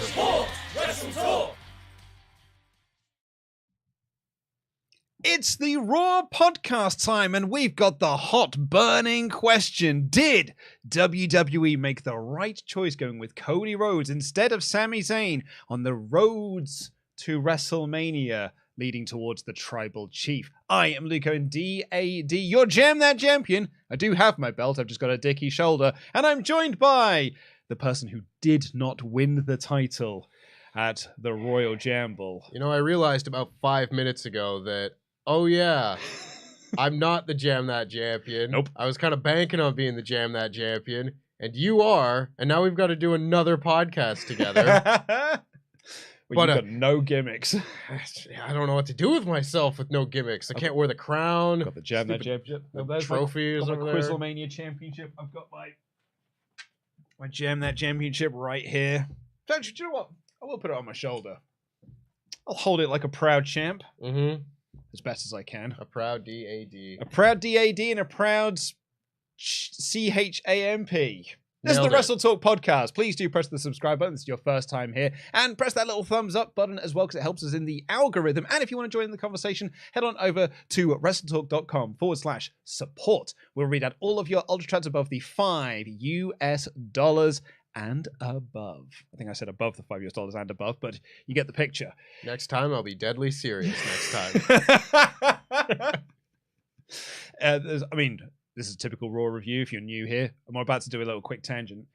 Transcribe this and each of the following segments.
Support WrestleTalk! It's the Raw podcast time, and we've got the hot burning question. Did WWE make the right choice going with Cody Rhodes instead of Sami Zayn on the roads to WrestleMania, leading towards the Tribal Chief? I am Luco and DAD, your Jam That Champion. I do have my belt, I've just got a dicky shoulder, and I'm joined by the person who did not win the title at the Royal Jamble. You know, I realized about 5 minutes ago that, oh yeah, I'm not the Jam That Champion. Nope. I was kind of banking on being the Jam That Champion, and you are, and now we've got to do another podcast together. But you've got no gimmicks. I don't know what to do with myself with no gimmicks. I can't wear the crown. Got the Jam That Championship. Trophies got my over there. Quizlemania Championship. I've got my Jam That Championship right here. Do you know what? I will put it on my shoulder. I'll hold it like a proud champ. Mm-hmm. As best as I can. A proud DAD. A proud DAD and a proud CHAMP. This is the WrestleTalk Podcast. Please do press the subscribe button if it's your first time here. And press that little thumbs up button as well, because it helps us in the algorithm. And if you want to join the conversation, head on over to WrestleTalk.com/support. We'll read out all of your UltraChats above the $5 US and above. I think I said above the $5 US and above, but you get the picture. Next time, I'll be deadly serious next time. This is a typical Raw review if you're new here. I'm about to do a little quick tangent.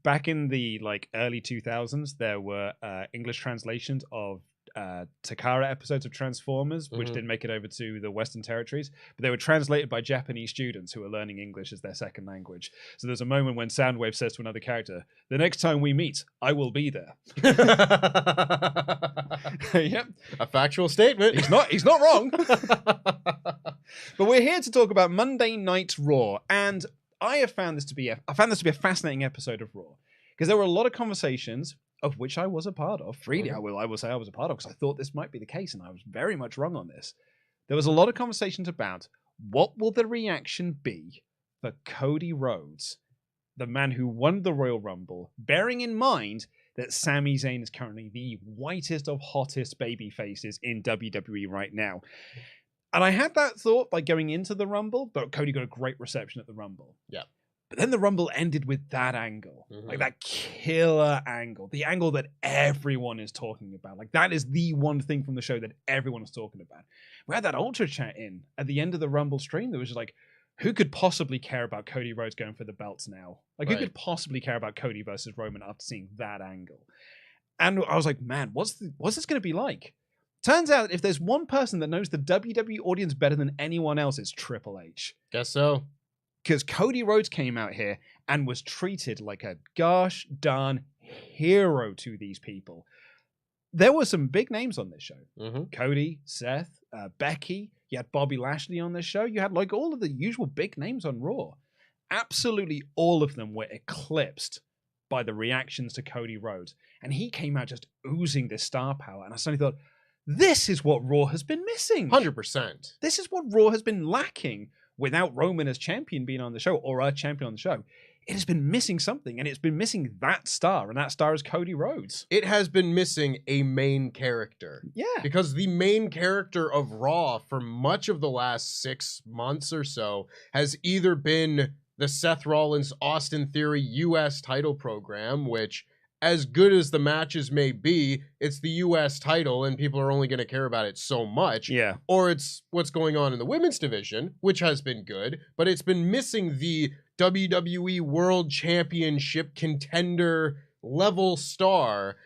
Back in the early 2000s, there were English translations of Takara episodes of Transformers, which didn't make it over to the Western territories, but they were translated by Japanese students who were learning English as their second language. So there's a moment when Soundwave says to another character, "The next time we meet, I will be there." Yep. A factual statement. He's not wrong. But we're here to talk about Monday Night Raw, and I found this to be a fascinating episode of Raw, because there were a lot of conversations of which I was a part of. Freely, I will say I was a part of, because I thought this might be the case, and I was very much wrong on this. There was a lot of conversations about what will the reaction be for Cody Rhodes, the man who won the Royal Rumble, bearing in mind that Sami Zayn is currently the whitest of hottest baby faces in WWE right now. And I had that thought by going into the Rumble, but Cody got a great reception at the Rumble. Yeah. But then the Rumble ended with that angle, like that killer angle, the angle that everyone is talking about. Like, that is the one thing from the show that everyone is talking about. We had that Ultra Chat in at the end of the Rumble stream that was just like, who could possibly care about Cody Rhodes going for the belts now? Like, who could possibly care about Cody versus Roman after seeing that angle? And I was like, man, what's this going to be like? Turns out, if there's one person that knows the WWE audience better than anyone else, it's Triple H. Guess so. Because Cody Rhodes came out here and was treated like a gosh darn hero to these people. There were some big names on this show. Cody, Seth, Becky. You had Bobby Lashley on this show. You had like all of the usual big names on Raw. Absolutely all of them were eclipsed by the reactions to Cody Rhodes. And he came out just oozing this star power. And I suddenly thought, this is what Raw has been missing. 100%. This is what Raw has been lacking without Roman as champion being on the show, or a champion on the show. It has been missing something, and it's been missing that star, and that star is Cody Rhodes. It has been missing a main character. Yeah. Because the main character of Raw for much of the last 6 months or so has either been the Seth Rollins Austin Theory US title program, which, as good as the matches may be, it's the US title and people are only going to care about it so much. Yeah. Or it's what's going on in the women's division, which has been good, but it's been missing the WWE World Championship contender level star.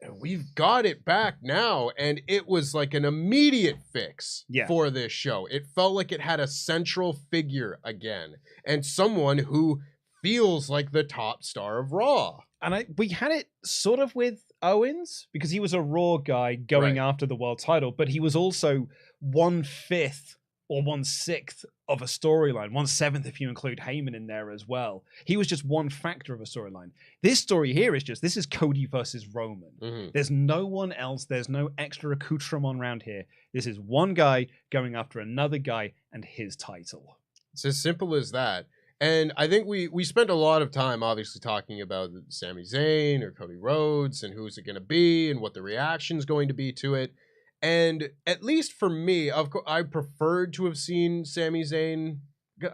And we've got it back now, and it was like an immediate fix for this show. It felt like it had a central figure again, and someone who feels like the top star of Raw. And we had it sort of with Owens, because he was a Raw guy going after the world title, but he was also 1/5 or 1/6 of a storyline, 1/7 if you include Heyman in there as well. He was just one factor of a storyline. This story here is just, this is Cody versus Roman. There's no one else. There's no extra accoutrement around here. This is one guy going after another guy and his title. It's as simple as that. And I think we spent a lot of time obviously talking about Sami Zayn or Cody Rhodes and who's it going to be and what the reaction is going to be to it. And at least for me, of course, I preferred to have seen Sami Zayn.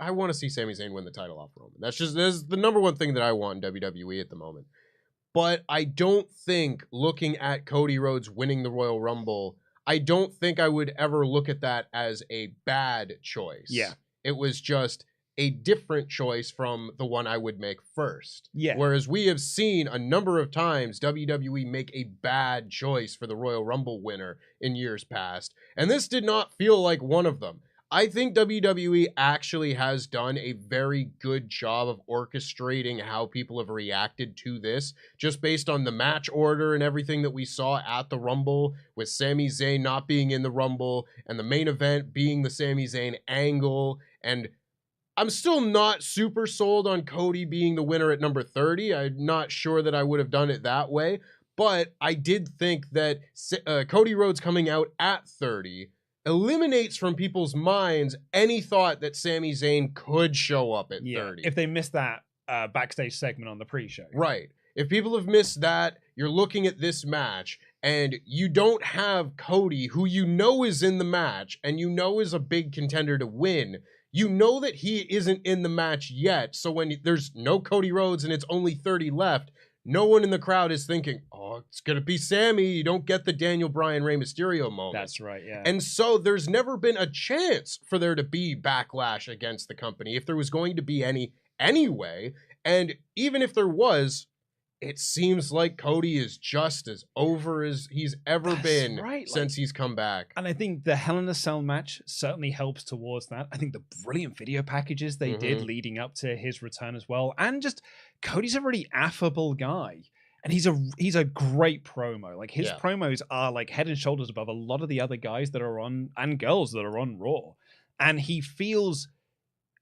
I want to see Sami Zayn win the title off Roman. That's the number one thing that I want in WWE at the moment. But I don't think looking at Cody Rhodes winning the Royal Rumble, I don't think I would ever look at that as a bad choice. Yeah. It was just a different choice from the one I would make first. Yeah. Whereas we have seen a number of times WWE make a bad choice for the Royal Rumble winner in years past. And this did not feel like one of them. I think WWE actually has done a very good job of orchestrating how people have reacted to this, just based on the match order and everything that we saw at the Rumble, with Sami Zayn not being in the Rumble and the main event being the Sami Zayn angle. And I'm still not super sold on Cody being the winner at number 30. I'm not sure that I would have done it that way, but I did think that Cody Rhodes coming out at 30 eliminates from people's minds any thought that Sami Zayn could show up at 30. If they missed that backstage segment on the pre-show. Right. If people have missed that, you're looking at this match, and you don't have Cody, who you know is in the match, and you know is a big contender to win. You know that he isn't in the match yet, so when there's no Cody Rhodes and it's only 30 left, no one in the crowd is thinking, oh, it's going to be Sami. You don't get the Daniel Bryan Rey Mysterio moment. That's right, yeah. And so there's never been a chance for there to be backlash against the company, if there was going to be any anyway. And even if there was, it seems like Cody is just as over as he's ever been since he's come back. And I think the Hell in a Cell match certainly helps towards that. I think the brilliant video packages they did leading up to his return as well. And just Cody's a really affable guy. And he's a great promo. Like his promos are like head and shoulders above a lot of the other guys that are on, and girls that are on Raw. And he feels...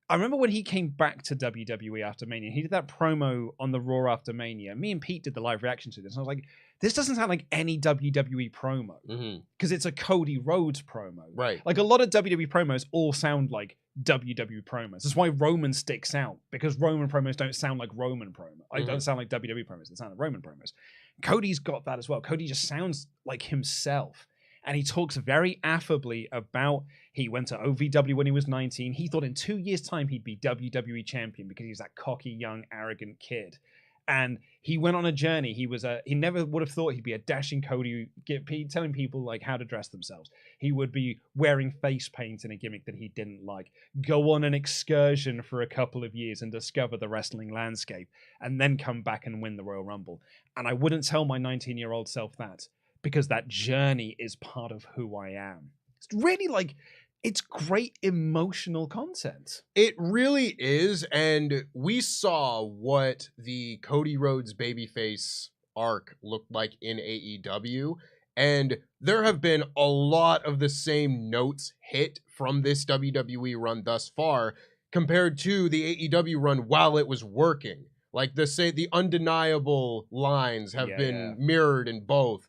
I remember when he came back to WWE after Mania, he did that promo on the Raw after Mania. Me and Pete did the live reaction to this. And I was like, this doesn't sound like any WWE promo. Because it's a Cody Rhodes promo. Right. Like a lot of WWE promos all sound like WWE promos. That's why Roman sticks out. Because Roman promos don't sound like Roman promos. They don't sound like WWE promos. They sound like Roman promos. Cody's got that as well. Cody just sounds like himself. And he talks very affably about he went to OVW when he was 19. He thought in 2 years' time he'd be WWE champion because he was that cocky, young, arrogant kid. And he went on a journey. He never would have thought he'd be a dashing Cody, telling people like how to dress themselves. He would be wearing face paint in a gimmick that he didn't like. Go on an excursion for a couple of years and discover the wrestling landscape, and then come back and win the Royal Rumble. And I wouldn't tell my 19-year-old self that, because that journey is part of who I am. It's really like, it's great emotional content. It really is, and we saw what the Cody Rhodes babyface arc looked like in AEW, and there have been a lot of the same notes hit from this WWE run thus far compared to the AEW run while it was working. Like the undeniable lines have been mirrored in both.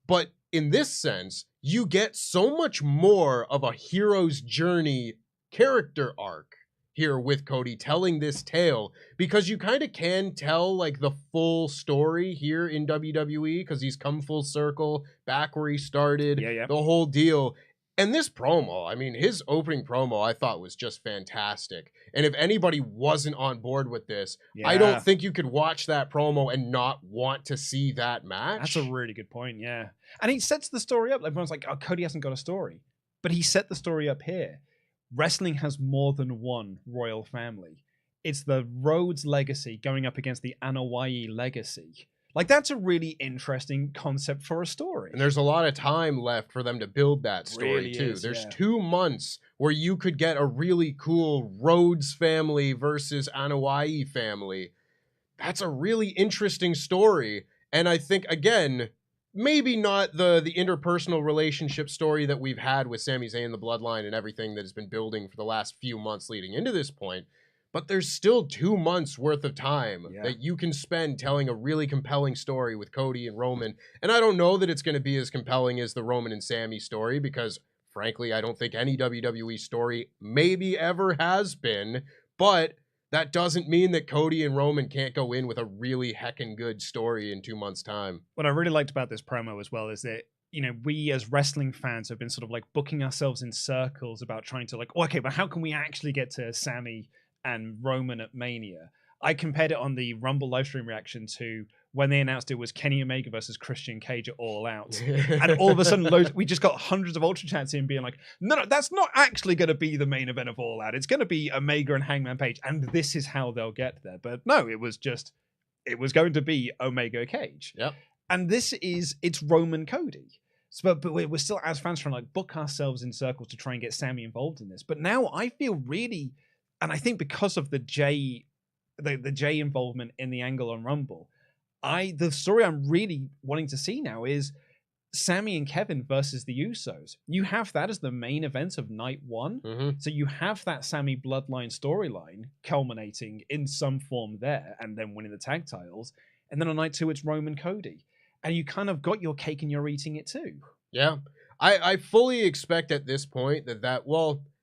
But in this sense, you get so much more of a hero's journey character arc here with Cody telling this tale, because you kind of can tell like the full story here in WWE, because he's come full circle back where he started, the whole deal. And this promo, I mean, his opening promo I thought was just fantastic. And if anybody wasn't on board with this, I don't think you could watch that promo and not want to see that match. That's a really good point, yeah. And he sets the story up. Everyone's like, oh, Cody hasn't got a story. But he set the story up here. Wrestling has more than one royal family. It's the Rhodes legacy going up against the Anoa'i legacy. Like, that's a really interesting concept for a story. And there's a lot of time left for them to build that story, really too. is, There's 2 months where you could get a really cool Rhodes family versus Anoa'i family. That's a really interesting story. And I think, again, maybe not the interpersonal relationship story that we've had with Sami Zayn, the Bloodline, and everything that has been building for the last few months leading into this point. But there's still 2 months worth of time that you can spend telling a really compelling story with Cody and Roman. And I don't know that it's going to be as compelling as the Roman and Sami story, because frankly, I don't think any WWE story maybe ever has been. But that doesn't mean that Cody and Roman can't go in with a really heckin' good story in 2 months' time. What I really liked about this promo as well is that, you know, we as wrestling fans have been sort of like booking ourselves in circles about trying to like, oh, okay, but how can we actually get to Sami and Roman at Mania? I compared it on the Rumble livestream reaction to when they announced it was Kenny Omega versus Christian Cage at All Out. And all of a sudden, we just got hundreds of UltraChats in being like, no, that's not actually going to be the main event of All Out. It's going to be Omega and Hangman Page. And this is how they'll get there. But no, it was going to be Omega Cage. Yep. And it's Roman Cody. So, but we're still, as fans, trying to like book ourselves in circles to try and get Sami involved in this. But now I feel really, and I think because of the Jay involvement in the angle on Rumble, the story I'm really wanting to see now is Sami and Kevin versus the Usos. You have that as the main event of night one. Mm-hmm. So you have that Sami bloodline storyline culminating in some form there and then winning the tag titles. And then on night two, it's Roman Cody. And you kind of got your cake and you're eating it too. Yeah. I fully expect at this point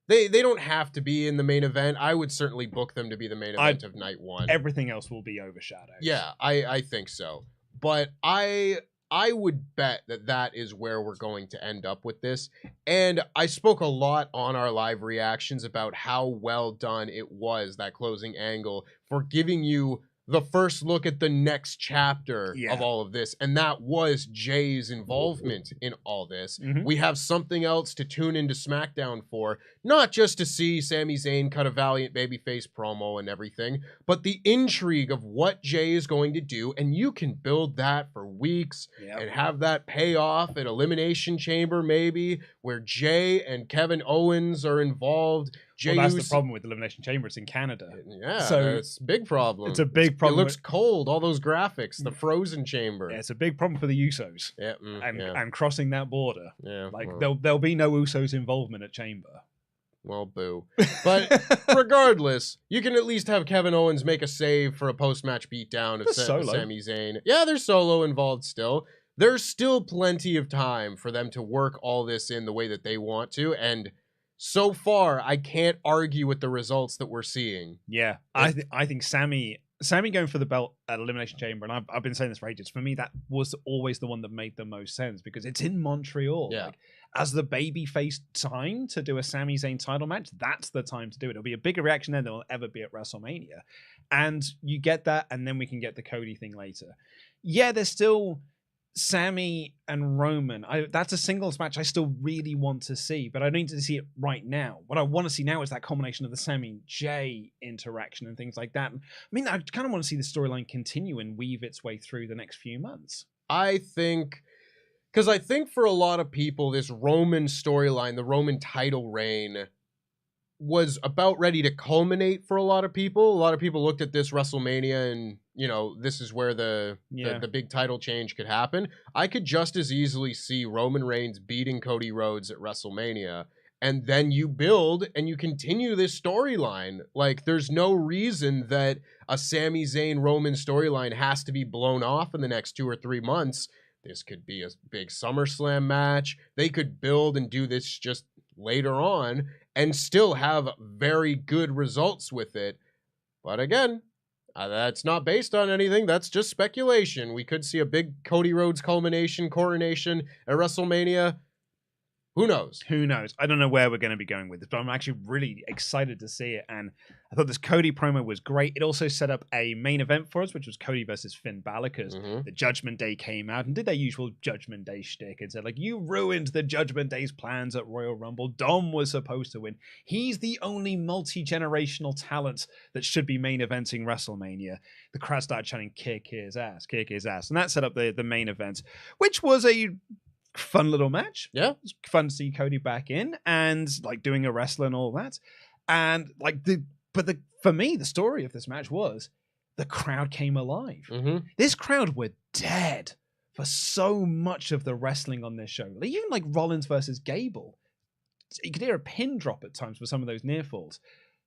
they don't have to be in the main event. I would certainly book them to be the main event of night one. Everything else will be overshadowed. Yeah, I think so. But I would bet that is where we're going to end up with this. And I spoke a lot on our live reactions about how well done it was, that closing angle, for giving you the first look at the next chapter of all of this. And that was Jay's involvement in all this. Mm-hmm. We have something else to tune into SmackDown for, not just to see Sami Zayn cut a valiant babyface promo and everything, but the intrigue of what Jay is going to do. And you can build that for weeks and have that pay off at Elimination Chamber, maybe, where Jay and Kevin Owens are involved. That's the problem with Elimination Chamber. It's in Canada. Yeah, so it's a big problem. It's a big problem. It looks cold, all those graphics, the frozen chamber. Yeah, it's a big problem for the Usos. And crossing that border. Yeah, there'll be no Usos involvement at Chamber. Well, boo. But regardless, you can at least have Kevin Owens make a save for a post-match beatdown of Sami Zayn. Yeah, there's Solo involved still. There's still plenty of time for them to work all this in the way that they want to, and so far, I can't argue with the results that we're seeing. Yeah, I think Sami going for the belt at Elimination Chamber, and I've been saying this for ages, for me, that was always the one that made the most sense because it's in Montreal. Yeah. Like, as the babyface time to do a Sami Zayn title match, that's the time to do it. It'll be a bigger reaction then than it'll ever be at WrestleMania. And you get that, and then we can get the Cody thing later. Yeah, there's still Sami and Roman. That's a singles match I still really want to see, but I don't need to see it right now. What I want to see now is that culmination of the Sami and Jay interaction and things like that. I mean, I kind of want to see the storyline continue and weave its way through the next few months. I think for a lot of people, this Roman storyline, the Roman title reign, was about ready to culminate for a lot of people. A lot of people looked at this WrestleMania and, you know, this is where the big title change could happen. I could just as easily see Roman Reigns beating Cody Rhodes at WrestleMania, and then you build and you continue this storyline. Like, there's no reason that a Sami Zayn Roman storyline has to be blown off in the next 2 or 3 months. This could be a big SummerSlam match. They could build and do this just later on and still have very good results with it. But again, that's not based on anything. That's just speculation. We could see a big Cody Rhodes coronation at WrestleMania. Who knows? Who knows? I don't know where we're going to be going with this, but I'm actually really excited to see it. And I thought this Cody promo was great. It also set up a main event for us, which was Cody versus Finn Balor, because the Judgment Day came out and did their usual Judgment Day shtick and said, like, you ruined the Judgment Day's plans at Royal Rumble. Dom was supposed to win. He's the only multi-generational talent that should be main eventing WrestleMania. The crowd started chanting, kick his ass, kick his ass. And that set up the main event, which was a fun little match. Yeah, it's fun to see Cody back in and like doing a wrestler and all that. And like for me, the story of this match was the crowd came alive. This crowd were dead for so much of the wrestling on this show. Even like Rollins versus Gable, you could hear a pin drop at times for some of those near falls.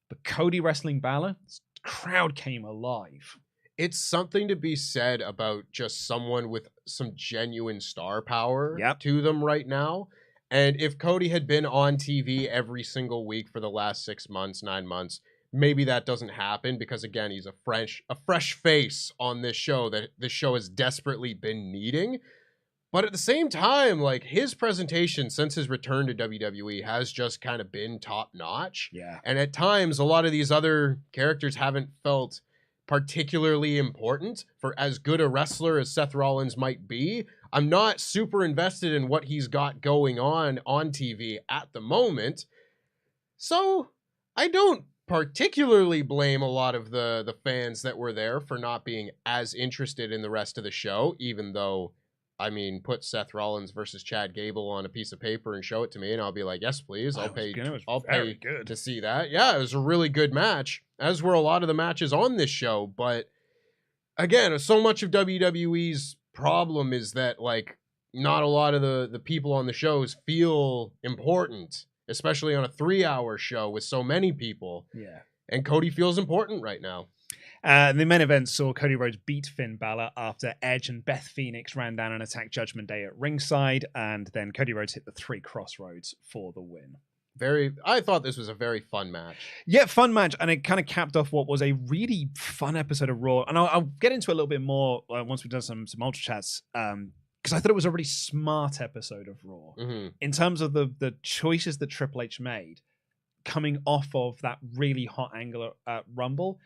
But Cody wrestling Balor, the crowd came alive. It's something to be said about just someone with some genuine star power to them right now. And if Cody had been on TV every single week for the last 6 months, 9 months, maybe that doesn't happen because, again, he's a fresh face on this show that the show has desperately been needing. But at the same time, like, his presentation since his return to WWE has just kind of been top notch. Yeah. And at times, a lot of these other characters haven't felt particularly important. For as good a wrestler as Seth Rollins might be, I'm not super invested in what he's got going on TV at the moment. So I don't particularly blame a lot of the fans that were there for not being as interested in the rest of the show, even though, I mean, put Seth Rollins versus Chad Gable on a piece of paper and show it to me, and I'll be like, yes, please. I'll pay to see that. Yeah, it was a really good match, as were a lot of the matches on this show. But again, so much of WWE's problem is that, like, not a lot of the people on the shows feel important, especially on a 3-hour show with so many people. Yeah. And Cody feels important right now. The main event saw Cody Rhodes beat Finn Balor after Edge and Beth Phoenix ran down and attacked Judgment Day at ringside, and then Cody Rhodes hit the 3 crossroads for the win. I thought this was a very fun match. Yeah, fun match, and it kind of capped off what was a really fun episode of Raw. And I'll get into it a little bit more once we've done some UltraChats, because I thought it was a really smart episode of Raw in terms of the choices that Triple H made coming off of that really hot angle at Rumble.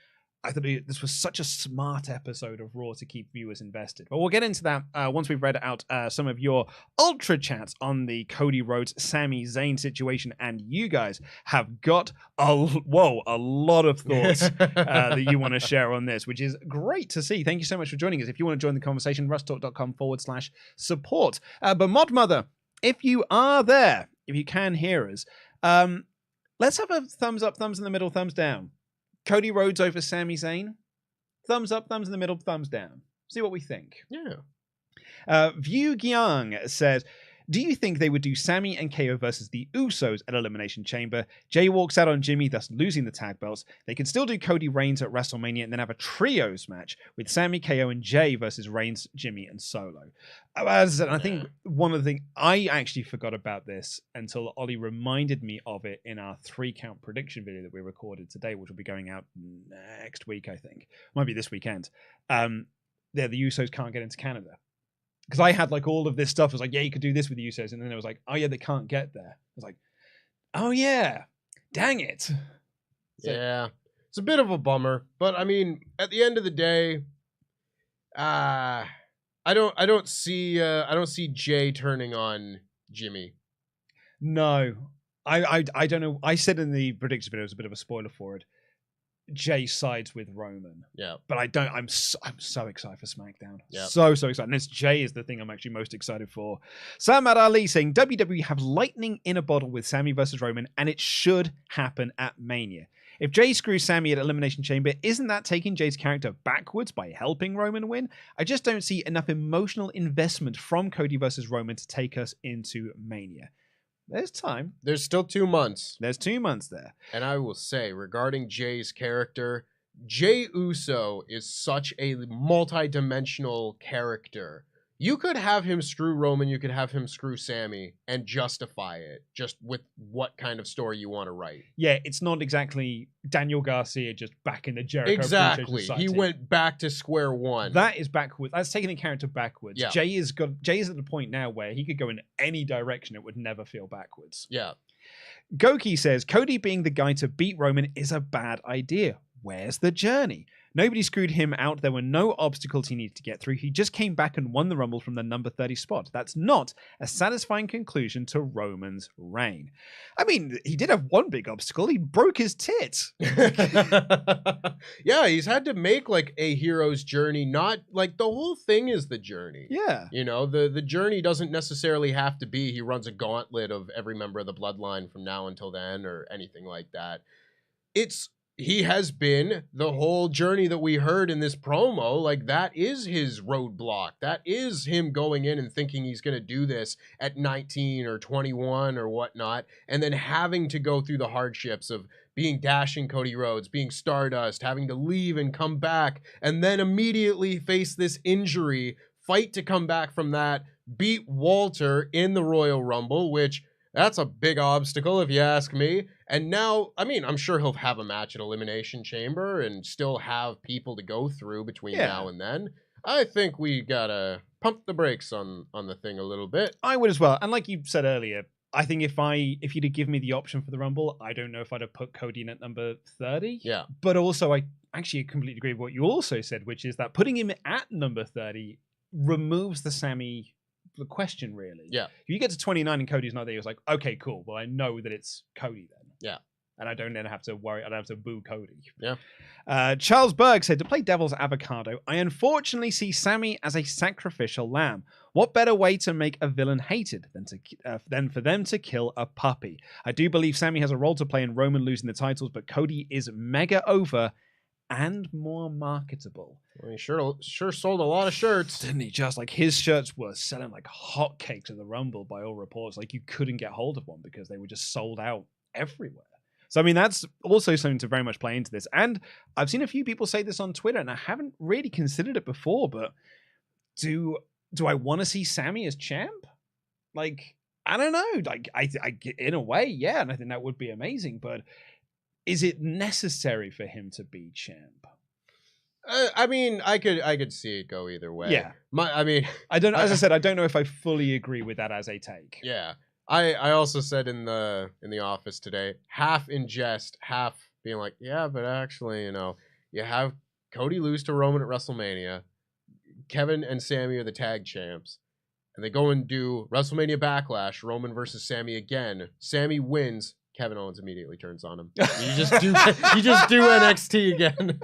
I thought this was such a smart episode of Raw to keep viewers invested. But we'll get into that once we've read out some of your Ultra Chats on the Cody Rhodes, Sami Zayn situation. And you guys have got a lot of thoughts that you want to share on this, which is great to see. Thank you so much for joining us. If you want to join the conversation, WrestleTalk.com/support. But Mod Mother, if you are there, if you can hear us, let's have a thumbs up, thumbs in the middle, thumbs down. Cody Rhodes over Sami Zayn. Thumbs up, thumbs in the middle, thumbs down. See what we think. Yeah. View Gyang says, do you think they would do Sami and KO versus the Usos at Elimination Chamber? Jay walks out on Jimmy, thus losing the tag belts. They can still do Cody Reigns at WrestleMania and then have a trios match with Sami, KO, and Jay versus Reigns, Jimmy, and Solo. As I said, I think one of the things, I actually forgot about this until Ollie reminded me of it in our 3-count prediction video that we recorded today, which will be going out next week, I think. Might be this weekend. The Usos can't get into Canada. Because I had like all of this stuff. I was like, yeah, you could do this with the Usos. And then it was like, oh yeah, they can't get there. I was like, oh yeah, dang it. Yeah, it's a bit of a bummer. But I mean, at the end of the day, I don't see Jay turning on Jimmy. No, I don't know. I said in the prediction video, it was a bit of a spoiler for it, Jay sides with Roman. Yeah. But I'm so excited for SmackDown. Yeah. So excited. And it's Jay is the thing I'm actually most excited for. Samad Ali saying WWE have lightning in a bottle with Sami versus Roman, and it should happen at Mania. If Jay screws Sami at Elimination Chamber, isn't that taking Jay's character backwards by helping Roman win? I just don't see enough emotional investment from Cody versus Roman to take us into Mania. There's time. There's still 2 months. There's 2 months there. And I will say, regarding Jay's character, Jay Uso is such a multi-dimensional character. You could have him screw Roman, you could have him screw Sami, and justify it just with what kind of story you want to write. Yeah, it's not exactly Daniel Garcia just back in the Jericho. Exactly. He went back to square one. That is backwards. That's taking a character backwards. Yeah. Jay is at the point now where he could go in any direction. It would never feel backwards. Yeah. Goki says, Cody being the guy to beat Roman is a bad idea. Where's the journey? Nobody screwed him out. There were no obstacles he needed to get through. He just came back and won the Rumble from the number 30 spot. That's not a satisfying conclusion to Roman's reign. I mean, he did have one big obstacle. He broke his tit. Yeah, he's had to make like a hero's journey. Not like the whole thing is the journey. Yeah. You know, the journey doesn't necessarily have to be he runs a gauntlet of every member of the bloodline from now until then or anything like that. He has been the whole journey that we heard in this promo. Like, that is his roadblock. That is him going in and thinking he's going to do this at 19 or 21 or whatnot, and then having to go through the hardships of being Dashing Cody Rhodes, being Stardust, having to leave and come back, and then immediately face this injury, fight to come back from that, beat Walter in the Royal Rumble, which That's a big obstacle, if you ask me. And now, I mean, I'm sure he'll have a match at Elimination Chamber and still have people to go through between now and then. I think we gotta pump the brakes on the thing a little bit. I would as well. And like you said earlier, I think if you'd have given me the option for the Rumble, I don't know if I'd have put Cody in at number 30. Yeah. But also, I actually completely agree with what you also said, which is that putting him at number 30 removes the Sami question, really. Yeah. If you get to 29 and Cody's not there, it's like, okay, cool. Well, I know that it's Cody then. Yeah. And I don't then have to worry. I don't have to boo Cody. Yeah. Charles Berg said, to play devil's avocado, I unfortunately see Sami as a sacrificial lamb. What better way to make a villain hated than for them to kill a puppy? I do believe Sami has a role to play in Roman losing the titles, but Cody is mega over and more marketable. Well, he sure sold a lot of shirts. Didn't he? Just like his shirts were selling like hotcakes at the Rumble by all reports. Like you couldn't get hold of one because they were just sold out everywhere. So, I mean, that's also something to very much play into this. And I've seen a few people say this on Twitter, and I haven't really considered it before, but do I want to see Sami as champ? Like, I don't know. Like, I in a way, yeah, and I think that would be amazing, but is it necessary for him to be champ? I mean, I could see it go either way. Yeah. I don't. As I said, I don't know if I fully agree with that as a take. Yeah. I also said in the office today, half in jest, half being like, yeah, but actually, you have Cody lose to Roman at WrestleMania. Kevin and Sami are the tag champs. And they go and do WrestleMania Backlash, Roman versus Sami again. Sami wins. Kevin Owens immediately turns on him. You just do NXT again.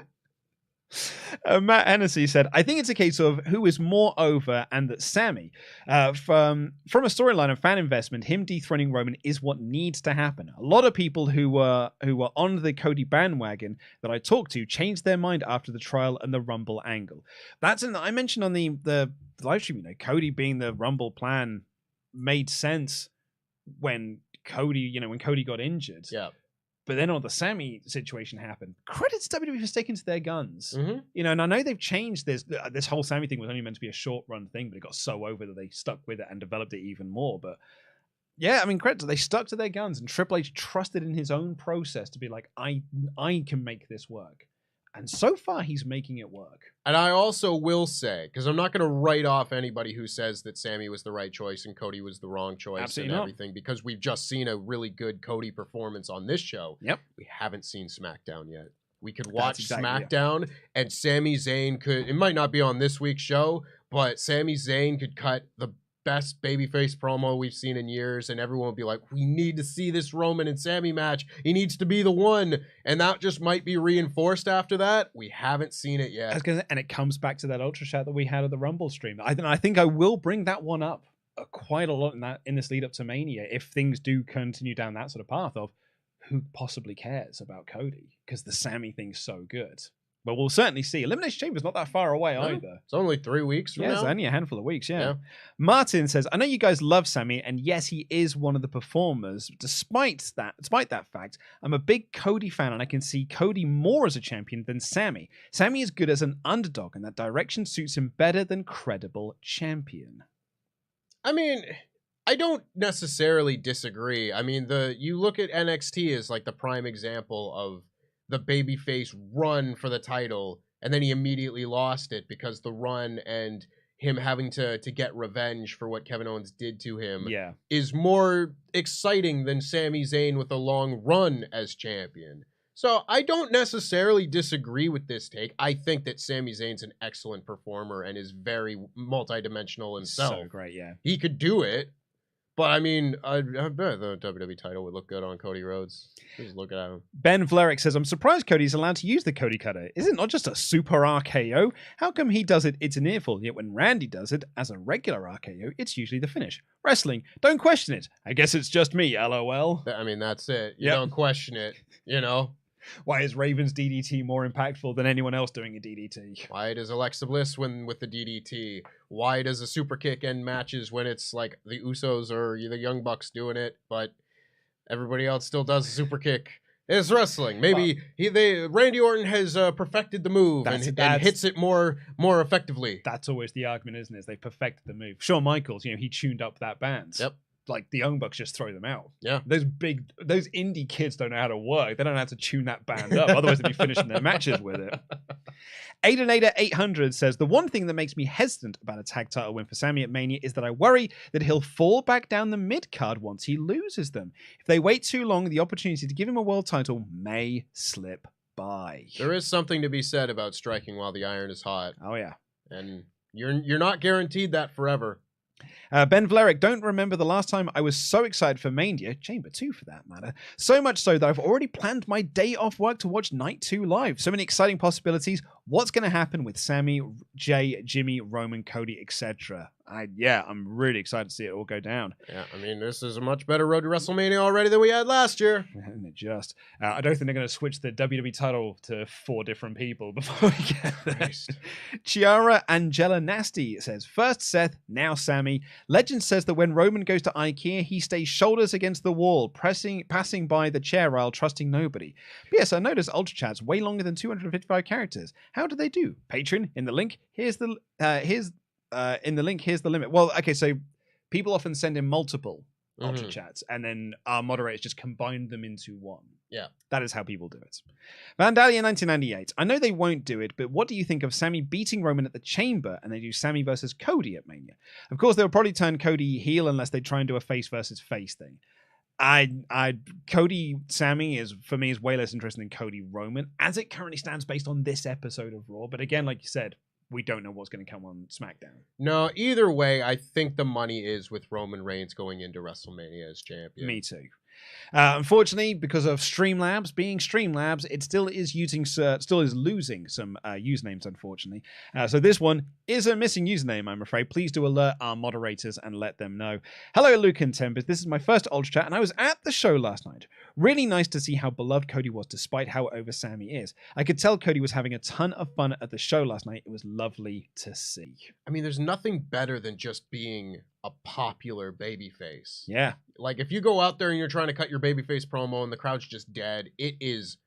Matt Hennessy said, I think it's a case of who is more over and that Sami. From a storyline and fan investment, him dethroning Roman is what needs to happen. A lot of people who were on the Cody bandwagon that I talked to changed their mind after the trial and the Rumble angle. I mentioned on the live stream, Cody being the Rumble plan made sense when Cody got injured. Yeah. But then all the Sami situation happened. Credit to WWE for sticking to their guns. Mm-hmm. And I know they've changed this. This whole Sami thing was only meant to be a short run thing, but it got so over that they stuck with it and developed it even more. But yeah, I mean, credit to they stuck to their guns, and Triple H trusted in his own process to be like, I can make this work. And so far, he's making it work. And I also will say, because I'm not going to write off anybody who says that Sami was the right choice and Cody was the wrong choice. Absolutely and not. everything, because we've just seen a really good Cody performance on this show. Yep. We haven't seen SmackDown yet. We could watch exactly, SmackDown, and Sami Zayn it might not be on this week's show, but Sami Zayn could cut the best babyface promo we've seen in years, and everyone will be like, we need to see this Roman and Sami match. He needs to be the one. And that just might be reinforced after that. We haven't seen it yet. And it comes back to that Ultra Chat that we had at the Rumble stream. I think I will bring that one up quite a lot in this lead up to Mania if things do continue down that sort of path of who possibly cares about Cody, because the Sami thing's so good. But we'll certainly see. Elimination Chamber's not that far away either. It's only 3 weeks from now. It's only a handful of weeks, yeah. Martin says, I know you guys love Sami, and yes, he is one of the performers. Despite that fact, I'm a big Cody fan, and I can see Cody more as a champion than Sami. Sami is good as an underdog, and that direction suits him better than credible champion. I mean, I don't necessarily disagree. I mean, you look at NXT as like the prime example of the babyface run for the title, and then he immediately lost it because the run and him having to get revenge for what Kevin Owens did to him is more exciting than Sami Zayn with a long run as champion. So I don't necessarily disagree with this take. I think that Sami Zayn's an excellent performer and is very multidimensional himself. So great, yeah. He could do it. But I mean, I bet the WWE title would look good on Cody Rhodes. Just look at him. Ben Vlerick says, I'm surprised Cody's allowed to use the Cody Cutter. Is it not just a super RKO? How come he does it, it's an earful, yet when Randy does it as a regular RKO, it's usually the finish? Wrestling, don't question it. I guess it's just me, LOL. I mean, that's it. You don't question it, Why is Raven's DDT more impactful than anyone else doing a DDT? Why does Alexa Bliss win with the DDT? Why does a super kick end matches when it's like the Usos or the Young Bucks doing it, but everybody else still does a super kick? It's wrestling. Maybe Randy Orton has perfected the move and hits it more effectively. That's always the argument, isn't it? They perfected the move. Shawn Michaels, he tuned up that band. Yep. like the Young Bucks just throw them out. Yeah. Those indie kids don't know how to work. They don't know how to tune that band up. Otherwise, they'd be finishing their matches with it. Aidenator 800 says, the one thing that makes me hesitant about a tag title win for Sami at Mania is that I worry that he'll fall back down the mid-card once he loses them. If they wait too long, the opportunity to give him a world title may slip by. There is something to be said about striking while the iron is hot. Oh, yeah. And you're not guaranteed that forever. Ben Vlerick, don't remember the last time I was so excited for Mania, Chamber 2 for that matter, so much so that I've already planned my day off work to watch Night 2 live. So many exciting possibilities. What's going to happen with Sami, Jay, Jimmy, Roman, Cody, etc.? I'm really excited to see it all go down. Yeah, I mean, this is a much better road to WrestleMania already than we had last year. Isn't it just? I don't think they're going to switch the WWE title to 4 different people before we get there. Chiara Angela Nasty says, first Seth, now Sami. Legend says that when Roman goes to IKEA, he stays shoulders against the wall, passing by the chair aisle, trusting nobody. But yes, I noticed UltraChats way longer than 255 characters. How do they do? Patreon, in the link, here's the limit. Well, okay, so people often send in multiple UltraChats, and then our moderators just combine them into one. Yeah. That is how people do it. Vandalia 1998. I know they won't do it, but what do you think of Sami beating Roman at the Chamber and they do Sami versus Cody at Mania? Of course, they'll probably turn Cody heel unless they try and do a face versus face thing. Cody Sami is way less interesting than Cody Roman as it currently stands based on this episode of Raw. But again, like you said, we don't know what's going to come on SmackDown. No, either way, I think the money is with Roman Reigns going into WrestleMania as champion. Me too. Unfortunately, because of Streamlabs being Streamlabs, it still is losing some usernames, unfortunately. So this one is a missing username, I'm afraid. Please do alert our moderators and let them know. Hello, Luke and Tempest. This is my first Ultra Chat, and I was at the show last night. Really nice to see how beloved Cody was, despite how over Sami is. I could tell Cody was having a ton of fun at the show last night. It was lovely to see. I mean, there's nothing better than just being a popular babyface. Yeah. Like, if you go out there and you're trying to cut your babyface promo and the crowd's just dead, it is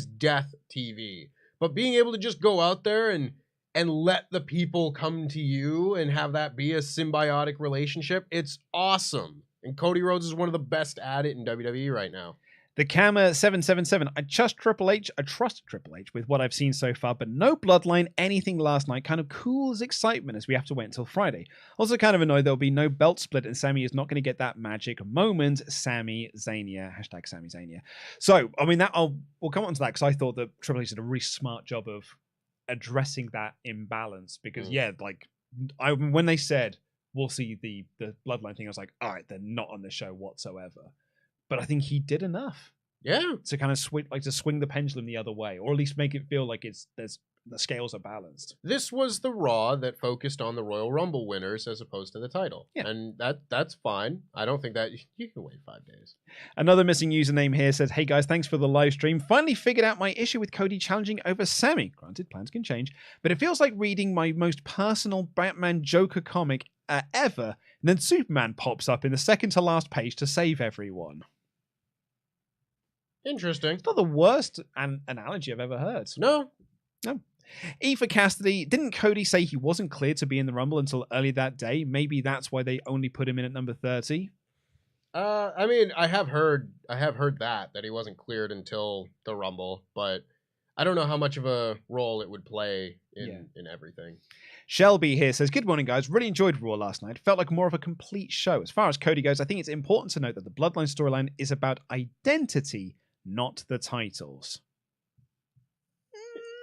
death TV. But being able to just go out there and let the people come to you and have that be a symbiotic relationship, it's awesome. And Cody Rhodes is one of the best at it in WWE right now. The Kama 777. I trust Triple H with what I've seen so far, but no bloodline, anything last night. Kind of cools excitement as we have to wait until Friday. Also kind of annoyed there'll be no belt split and Sami is not going to get that magic moment. Sami Zania. # Sami Zania. So, I mean, we'll come on to that because I thought that Triple H did a really smart job of addressing that imbalance because, when they said we'll see the bloodline thing, I was like, all right, they're not on the show whatsoever. But I think he did enough. Yeah. To kind of swing the pendulum the other way, or at least make it feel like the scales are balanced. This was the Raw that focused on the Royal Rumble winners as opposed to the title. Yeah. And that's fine. I don't think that you can wait 5 days. Another missing username here says, hey guys, thanks for the live stream. Finally figured out my issue with Cody challenging over Sami. Granted, plans can change, but it feels like reading my most personal Batman Joker comic ever, and then Superman pops up in the second to last page to save everyone. Interesting. It's not the worst analogy I've ever heard. No. E for Cassidy, didn't Cody say he wasn't cleared to be in the Rumble until early that day? Maybe that's why they only put him in at number 30. I mean, I have heard that he wasn't cleared until the Rumble, but I don't know how much of a role it would play in everything. Shelby here says, good morning, guys. Really enjoyed Raw last night. Felt like more of a complete show. As far as Cody goes, I think it's important to note that the Bloodline storyline is about identity, not the titles.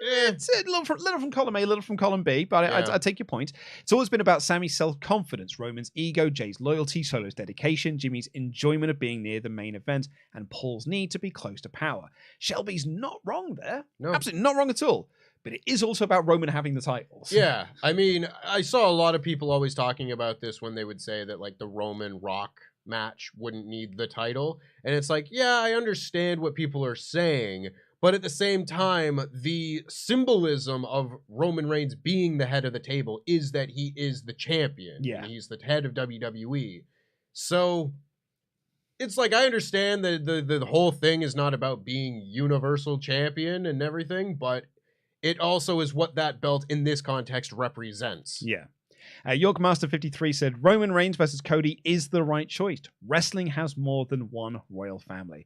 It's a little from column A, a little from column B, but I take your point. It's always been about Sami's self-confidence, Roman's ego, Jay's loyalty, Solo's dedication, Jimmy's enjoyment of being near the main event, and Paul's need to be close to power. Shelby's not wrong there. No. Absolutely not wrong at all. But it is also about Roman having the titles. Yeah. I mean, I saw a lot of people always talking about this when they would say that, like, the Roman Rock match wouldn't need the title. And it's like, yeah, I understand what people are saying, but at the same time, the symbolism of Roman Reigns being the head of the table is that he is the champion. Yeah. He's the head of WWE. So it's like, I understand that the whole thing is not about being universal champion and everything, but it also is what that belt in this context represents. Yeah. Yorkmaster53 said, Roman Reigns versus Cody is the right choice. Wrestling has more than one royal family.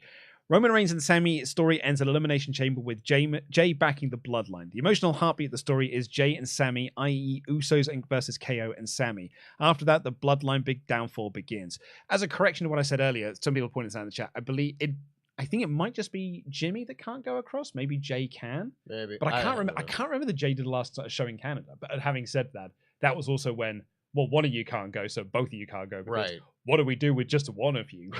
Roman Reigns and Sami story ends at Elimination Chamber with Jay backing the bloodline. The emotional heartbeat of the story is Jay and Sami, i.e. Usos versus KO and Sami. After that, the bloodline big downfall begins. As a correction to what I said earlier, some people pointed this out in the chat, I think it might just be Jimmy that can't go across. Maybe Jay can. Maybe. But I can't remember that Jay did the last show in Canada. But having said that, that was also when, well, one of you can't go, so both of you can't go. Right. What do we do with just one of you?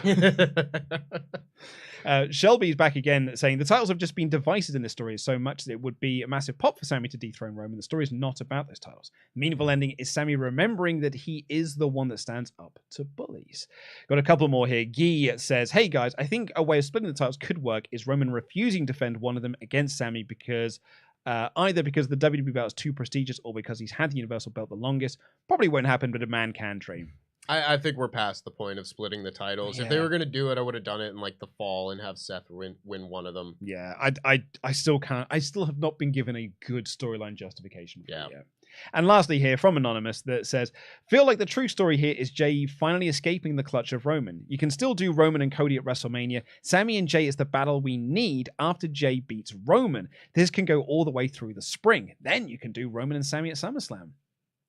Shelby's back again saying the titles have just been divisive in this story so much that it would be a massive pop for Sami to dethrone Roman. The story is not about those titles. The meaningful ending is Sami remembering that he is the one that stands up to bullies. Got a couple more here. Guy says, hey guys, I think a way of splitting the titles could work is Roman refusing to defend one of them against Sami because either because the WWE belt is too prestigious or because he's had the Universal belt the longest. Probably won't happen, but a man can dream. I think we're past the point of splitting the titles. Yeah. If they were going to do it, I would have done it in like the fall and have Seth win one of them. Yeah, I still can't. I still have not been given a good storyline justification for it yet. And lastly here from Anonymous that says, feel like the true story here is Jay finally escaping the clutch of Roman. You can still do Roman and Cody at WrestleMania. Sami and Jay is the battle we need after Jay beats Roman. This can go all the way through the spring. Then you can do Roman and Sami at SummerSlam.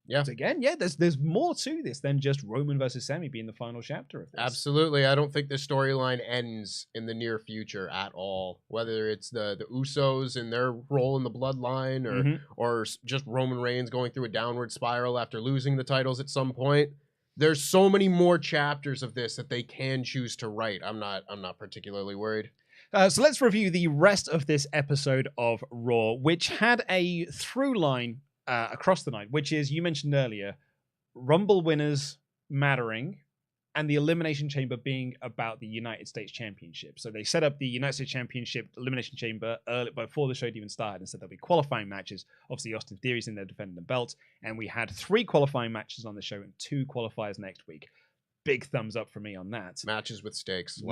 Yeah. So again, there's more to this than just Roman versus Sami being the final chapter of this. Absolutely. I don't think the storyline ends in the near future at all. Whether it's the Usos and their role in the bloodline or just Roman Reigns going through a downward spiral after losing the titles at some point. There's so many more chapters of this that they can choose to write. I'm not particularly worried. So let's review the rest of this episode of Raw, which had a through line across the night, which is, you mentioned earlier, Rumble winners mattering and the Elimination Chamber being about the United States Championship. So they set up the United States Championship Elimination Chamber early, before the show had even started, and said there'll be qualifying matches. Obviously, Austin Theory's in there defending the belt, and we had 3 qualifying matches on the show and 2 qualifiers next week. Big thumbs up for me on that. Matches with stakes.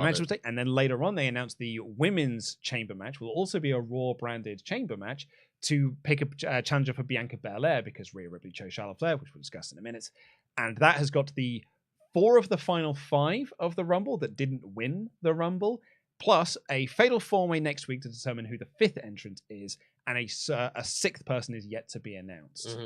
And then later on, they announced the women's chamber match will also be a Raw branded chamber match to pick a challenger for Bianca Belair because Rhea Ripley chose Charlotte Flair, which we'll discuss in a minute. And that has got the 4 of the final 5 of the Rumble that didn't win the Rumble, plus a fatal 4-way next week to determine who the 5th entrant is, and a 6th person is yet to be announced.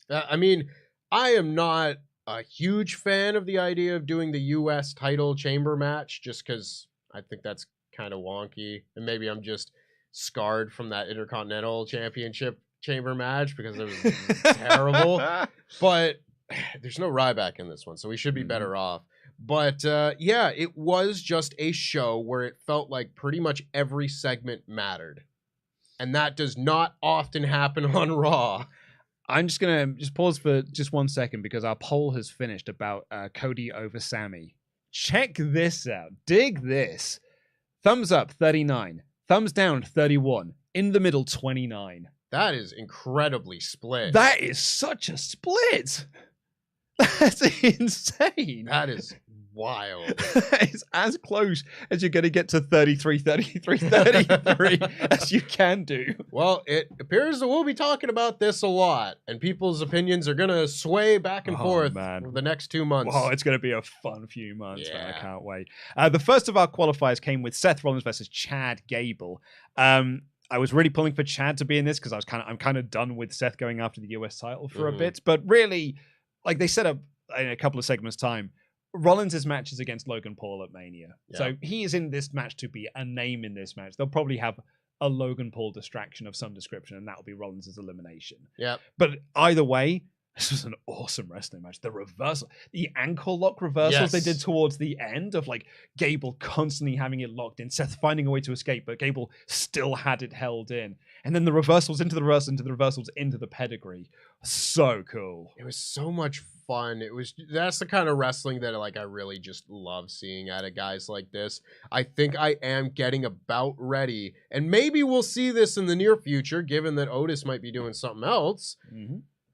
I mean, I am not a huge fan of the idea of doing the U.S. title chamber match just because I think that's kind of wonky, and maybe I'm just scarred from that Intercontinental Championship chamber match because it was terrible. But there's no Ryback in this one, so we should be better off. But yeah, it was just a show where it felt like pretty much every segment mattered, and that does not often happen on Raw. I'm just going to pause for just 1 second because our poll has finished about Cody over Sami. Check this out. Dig this. Thumbs up, 39. Thumbs down, 31. In the middle, 29. That is incredibly split. That is such a split. That's insane. That is wild. It's as close as you're going to get to 33, 33, 33 as you can do. Well, it appears that we'll be talking about this a lot, and people's opinions are going to sway back and forth for the next 2 months. Oh, it's going to be a fun few months, man. I can't wait. The first of our qualifiers came with Seth Rollins versus Chad Gable. I was really pulling for Chad to be in this because I'm kind of done with Seth going after the US title for a bit, but really, like they set up in a couple of segments time, Rollins' match is against Logan Paul at Mania. Yeah. So he is in this match to be a name in this match. They'll probably have a Logan Paul distraction of some description, and that'll be Rollins' elimination. Yeah. But either way, this was an awesome wrestling match. The reversal, the ankle lock reversals they did towards the end of like Gable constantly having it locked in, Seth finding a way to escape, but Gable still had it held in. And then the reversals into the reversals, into the reversals, into the pedigree. So cool. It was so much fun. That's the kind of wrestling that like I really just love seeing out of guys like this. I think I am getting about ready, and maybe we'll see this in the near future, given that Otis might be doing something else.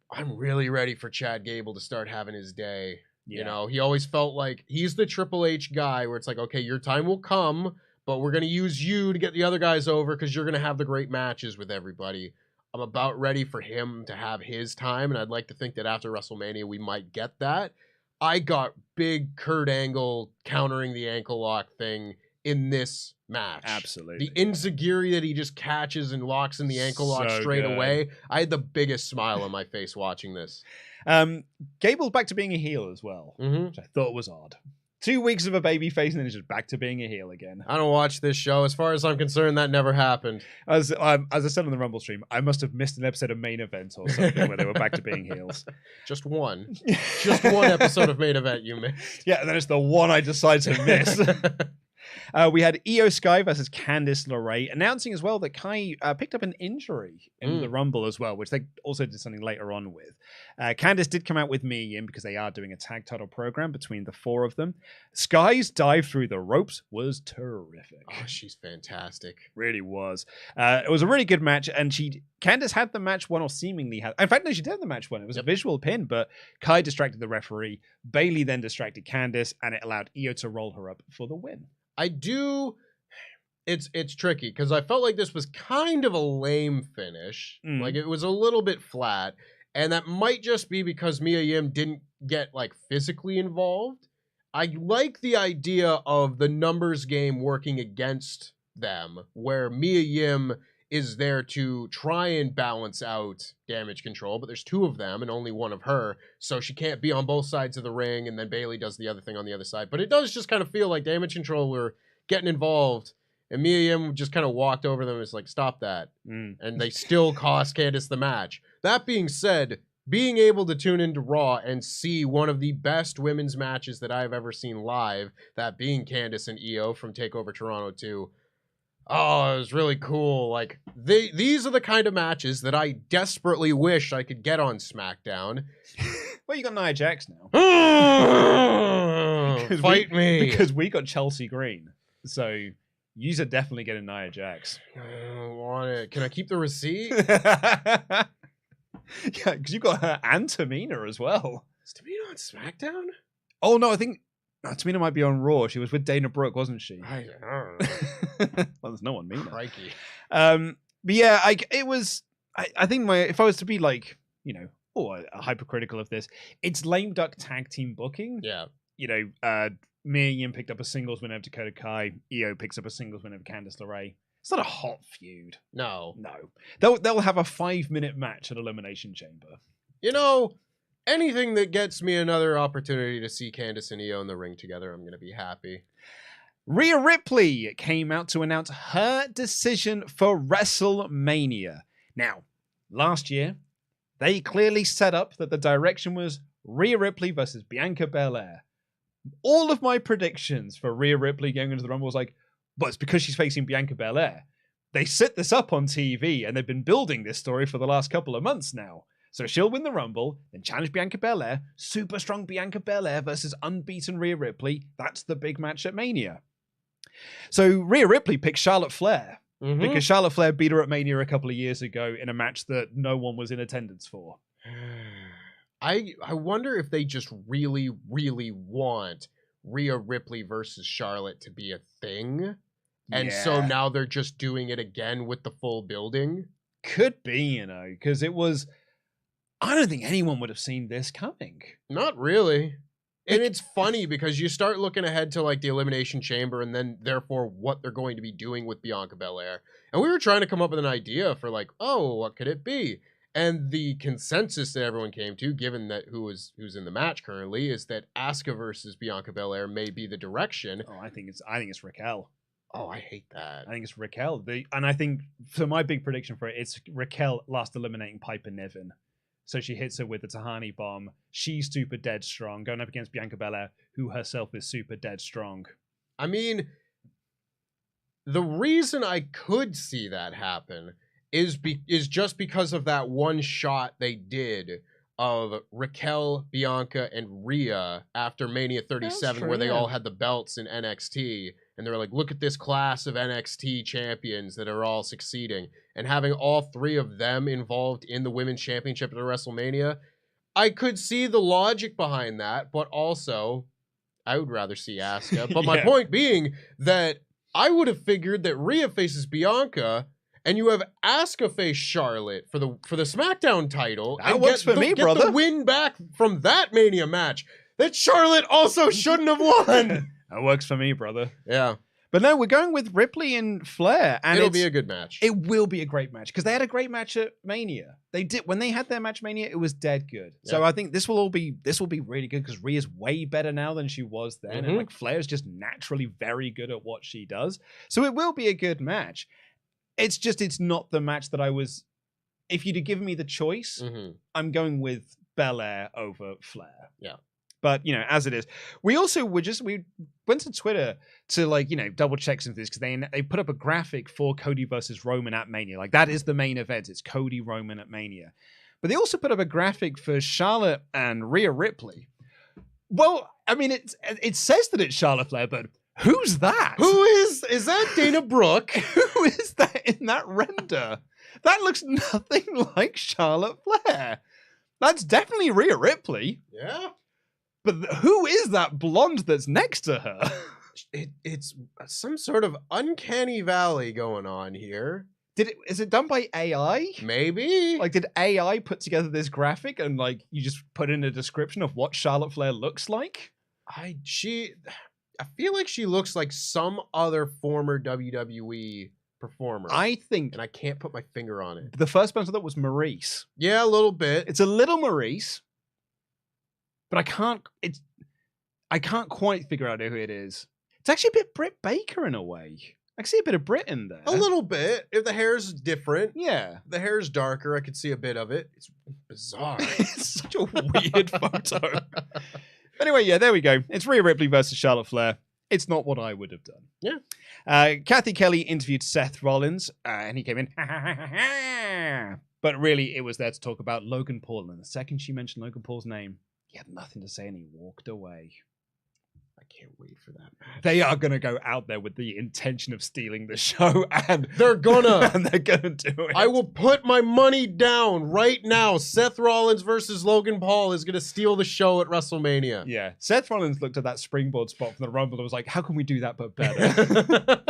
I'm really ready for Chad Gable to start having his day. Yeah. You know, he always felt like he's the Triple H guy where it's like, okay, your time will come, but we're going to use you to get the other guys over because you're going to have the great matches with everybody. I'm about ready for him to have his time, and I'd like to think that after WrestleMania we might get that. I got big Kurt Angle countering the ankle lock thing in this match. Absolutely. The enziguri that he just catches and locks in the ankle lock So straight good. away. I had the biggest smile on my face watching this. Gable's back to being a heel as well, which I thought was odd. 2 weeks of a baby face and then he's just back to being a heel again. I don't watch this show. As far as I'm concerned, that never happened. As I said on the Rumble stream, I must have missed an episode of Main Event or something where they were back to being heels. Just one. Just one episode of Main Event you missed. Yeah, and then it's the one I decide to miss. We had IYO SKY versus Candice LeRae, announcing as well that Kai picked up an injury in the Rumble as well, which they also did something later on with. Candice did come out with Mia Yim because they are doing a tag title program between the four of them. Sky's dive through the ropes was terrific. Oh, she's fantastic. Really was. It was a really good match, and Candice had the match won, or seemingly had. In fact, no, she did have the match won. It was a visual pin, but Kai distracted the referee. Bayley then distracted Candice, and it allowed IYO to roll her up for the win. It's tricky because I felt like this was kind of a lame finish. Like it was a little bit flat, and that might just be because Mia Yim didn't get like physically involved. I like the idea of the numbers game working against them, where Mia Yim is there to try and balance out damage control, but there's two of them and only one of her, so she can't be on both sides of the ring, and then Bayley does the other thing on the other side. But it does just kind of feel like damage control were getting involved, and Mia Yim just kind of walked over them and was like, stop that. And they still cost Candice the match. That being said, being able to tune into Raw and see one of the best women's matches that I've ever seen live, that being Candice and IYO from TakeOver Toronto 2, oh, it was really cool. Like, these are the kind of matches that I desperately wish I could get on SmackDown. Well, you got Nia Jax now. Fight me. Because we got Chelsea Green. So, you should definitely get a Nia Jax. I don't want it. Can I keep the receipt? Yeah, because you got her and Tamina as well. Is Tamina on SmackDown? Oh, no, I think Tamina might be on Raw. She was with Dana Brooke, wasn't she? I don't know. Well, there's no one Mina. Crikey. But yeah, I think if I was to be like, hypercritical of this, it's lame duck tag team booking. Yeah. Mia Yim picked up a singles win over Dakota Kai. IYO picks up a singles win over Candice LeRae. It's not a hot feud. No. They'll have a 5-minute match at Elimination Chamber. Anything that gets me another opportunity to see Candice and IYO in the ring together, I'm going to be happy. Rhea Ripley came out to announce her decision for WrestleMania. Now, last year, they clearly set up that the direction was Rhea Ripley versus Bianca Belair. All of my predictions for Rhea Ripley going into the Rumble was like, but it's because she's facing Bianca Belair. They set this up on TV, and they've been building this story for the last couple of months now. So she'll win the Rumble, then challenge Bianca Belair, super strong Bianca Belair versus unbeaten Rhea Ripley. That's the big match at Mania. So Rhea Ripley picked Charlotte Flair, because Charlotte Flair beat her at Mania a couple of years ago in a match that no one was in attendance for. I wonder if they just really, really want Rhea Ripley versus Charlotte to be a thing. And so now they're just doing it again with the full building. Could be, because it was... I don't think anyone would have seen this coming. Not really. And it's funny because you start looking ahead to like the Elimination Chamber and then therefore what they're going to be doing with Bianca Belair. And we were trying to come up with an idea for like, oh, what could it be? And the consensus that everyone came to, given that who's in the match currently, is that Asuka versus Bianca Belair may be the direction. Oh, I think it's Raquel. Oh, I hate that. I think it's Raquel. And I think, so my big prediction for it, it's Raquel last eliminating Piper Niven. So she hits her with the Tahani bomb. She's super dead strong, going up against Bianca Belair, who herself is super dead strong. I mean, the reason I could see that happen is just because of that one shot they did of Raquel, Bianca, and Rhea after Mania 37, where they all had the belts in NXT. And they were like, look at this class of NXT champions that are all succeeding. And having all three of them involved in the Women's Championship at WrestleMania, I could see the logic behind that, but also, I would rather see Asuka. But my point being that I would have figured that Rhea faces Bianca, and you have Asuka face Charlotte for the SmackDown title. That works for me, brother. Get the win back from that Mania match that Charlotte also shouldn't have won. That works for me, brother. Yeah. But no, we're going with Ripley and Flair. And it'll be a good match. It will be a great match because they had a great match at Mania. They did when they had their match Mania, it was dead good. Yeah. So I think this will be really good because Rhea's way better now than she was then. And like Flair's just naturally very good at what she does. So it will be a good match. It's not the match that I was. If you'd have given me the choice, I'm going with Belair over Flair. Yeah. But, you know, as it is, we went to Twitter to, like, you know, double check some things because they put up a graphic for Cody versus Roman at Mania. Like, that is the main event. It's Cody Roman at Mania. But they also put up a graphic for Charlotte and Rhea Ripley. Well, I mean, it says that it's Charlotte Flair, but who's that? Who is that Dana Brooke? Who is that in that render? That looks nothing like Charlotte Flair. That's definitely Rhea Ripley. Yeah. But who is that blonde that's next to her? It's some sort of uncanny valley going on here. Is it done by AI? Maybe. Like, did AI put together this graphic and like you just put in a description of what Charlotte Flair looks like? I feel like she looks like some other former WWE performer. I think, and I can't put my finger on it. The first person that was Maurice. Yeah, a little bit. It's a little Maurice. But I can't quite figure out who it is. It's actually a bit Britt Baker in a way. I can see a bit of Britt in there. A little bit. If the hair's different. Yeah. If the hair's darker, I could see a bit of it. It's bizarre. It's such a weird photo. Anyway, yeah, there we go. It's Rhea Ripley versus Charlotte Flair. It's not what I would have done. Yeah. Kathy Kelly interviewed Seth Rollins, and he came in. But really, it was there to talk about Logan Paul. And the second she mentioned Logan Paul's name, he had nothing to say and he walked away. I can't wait for that match. They are going to go out there with the intention of stealing the show, and they're gonna do it. I will put my money down right now. Seth Rollins versus Logan Paul is going to steal the show at WrestleMania. Yeah. Seth Rollins looked at that springboard spot from the Rumble and was like, how can we do that but better?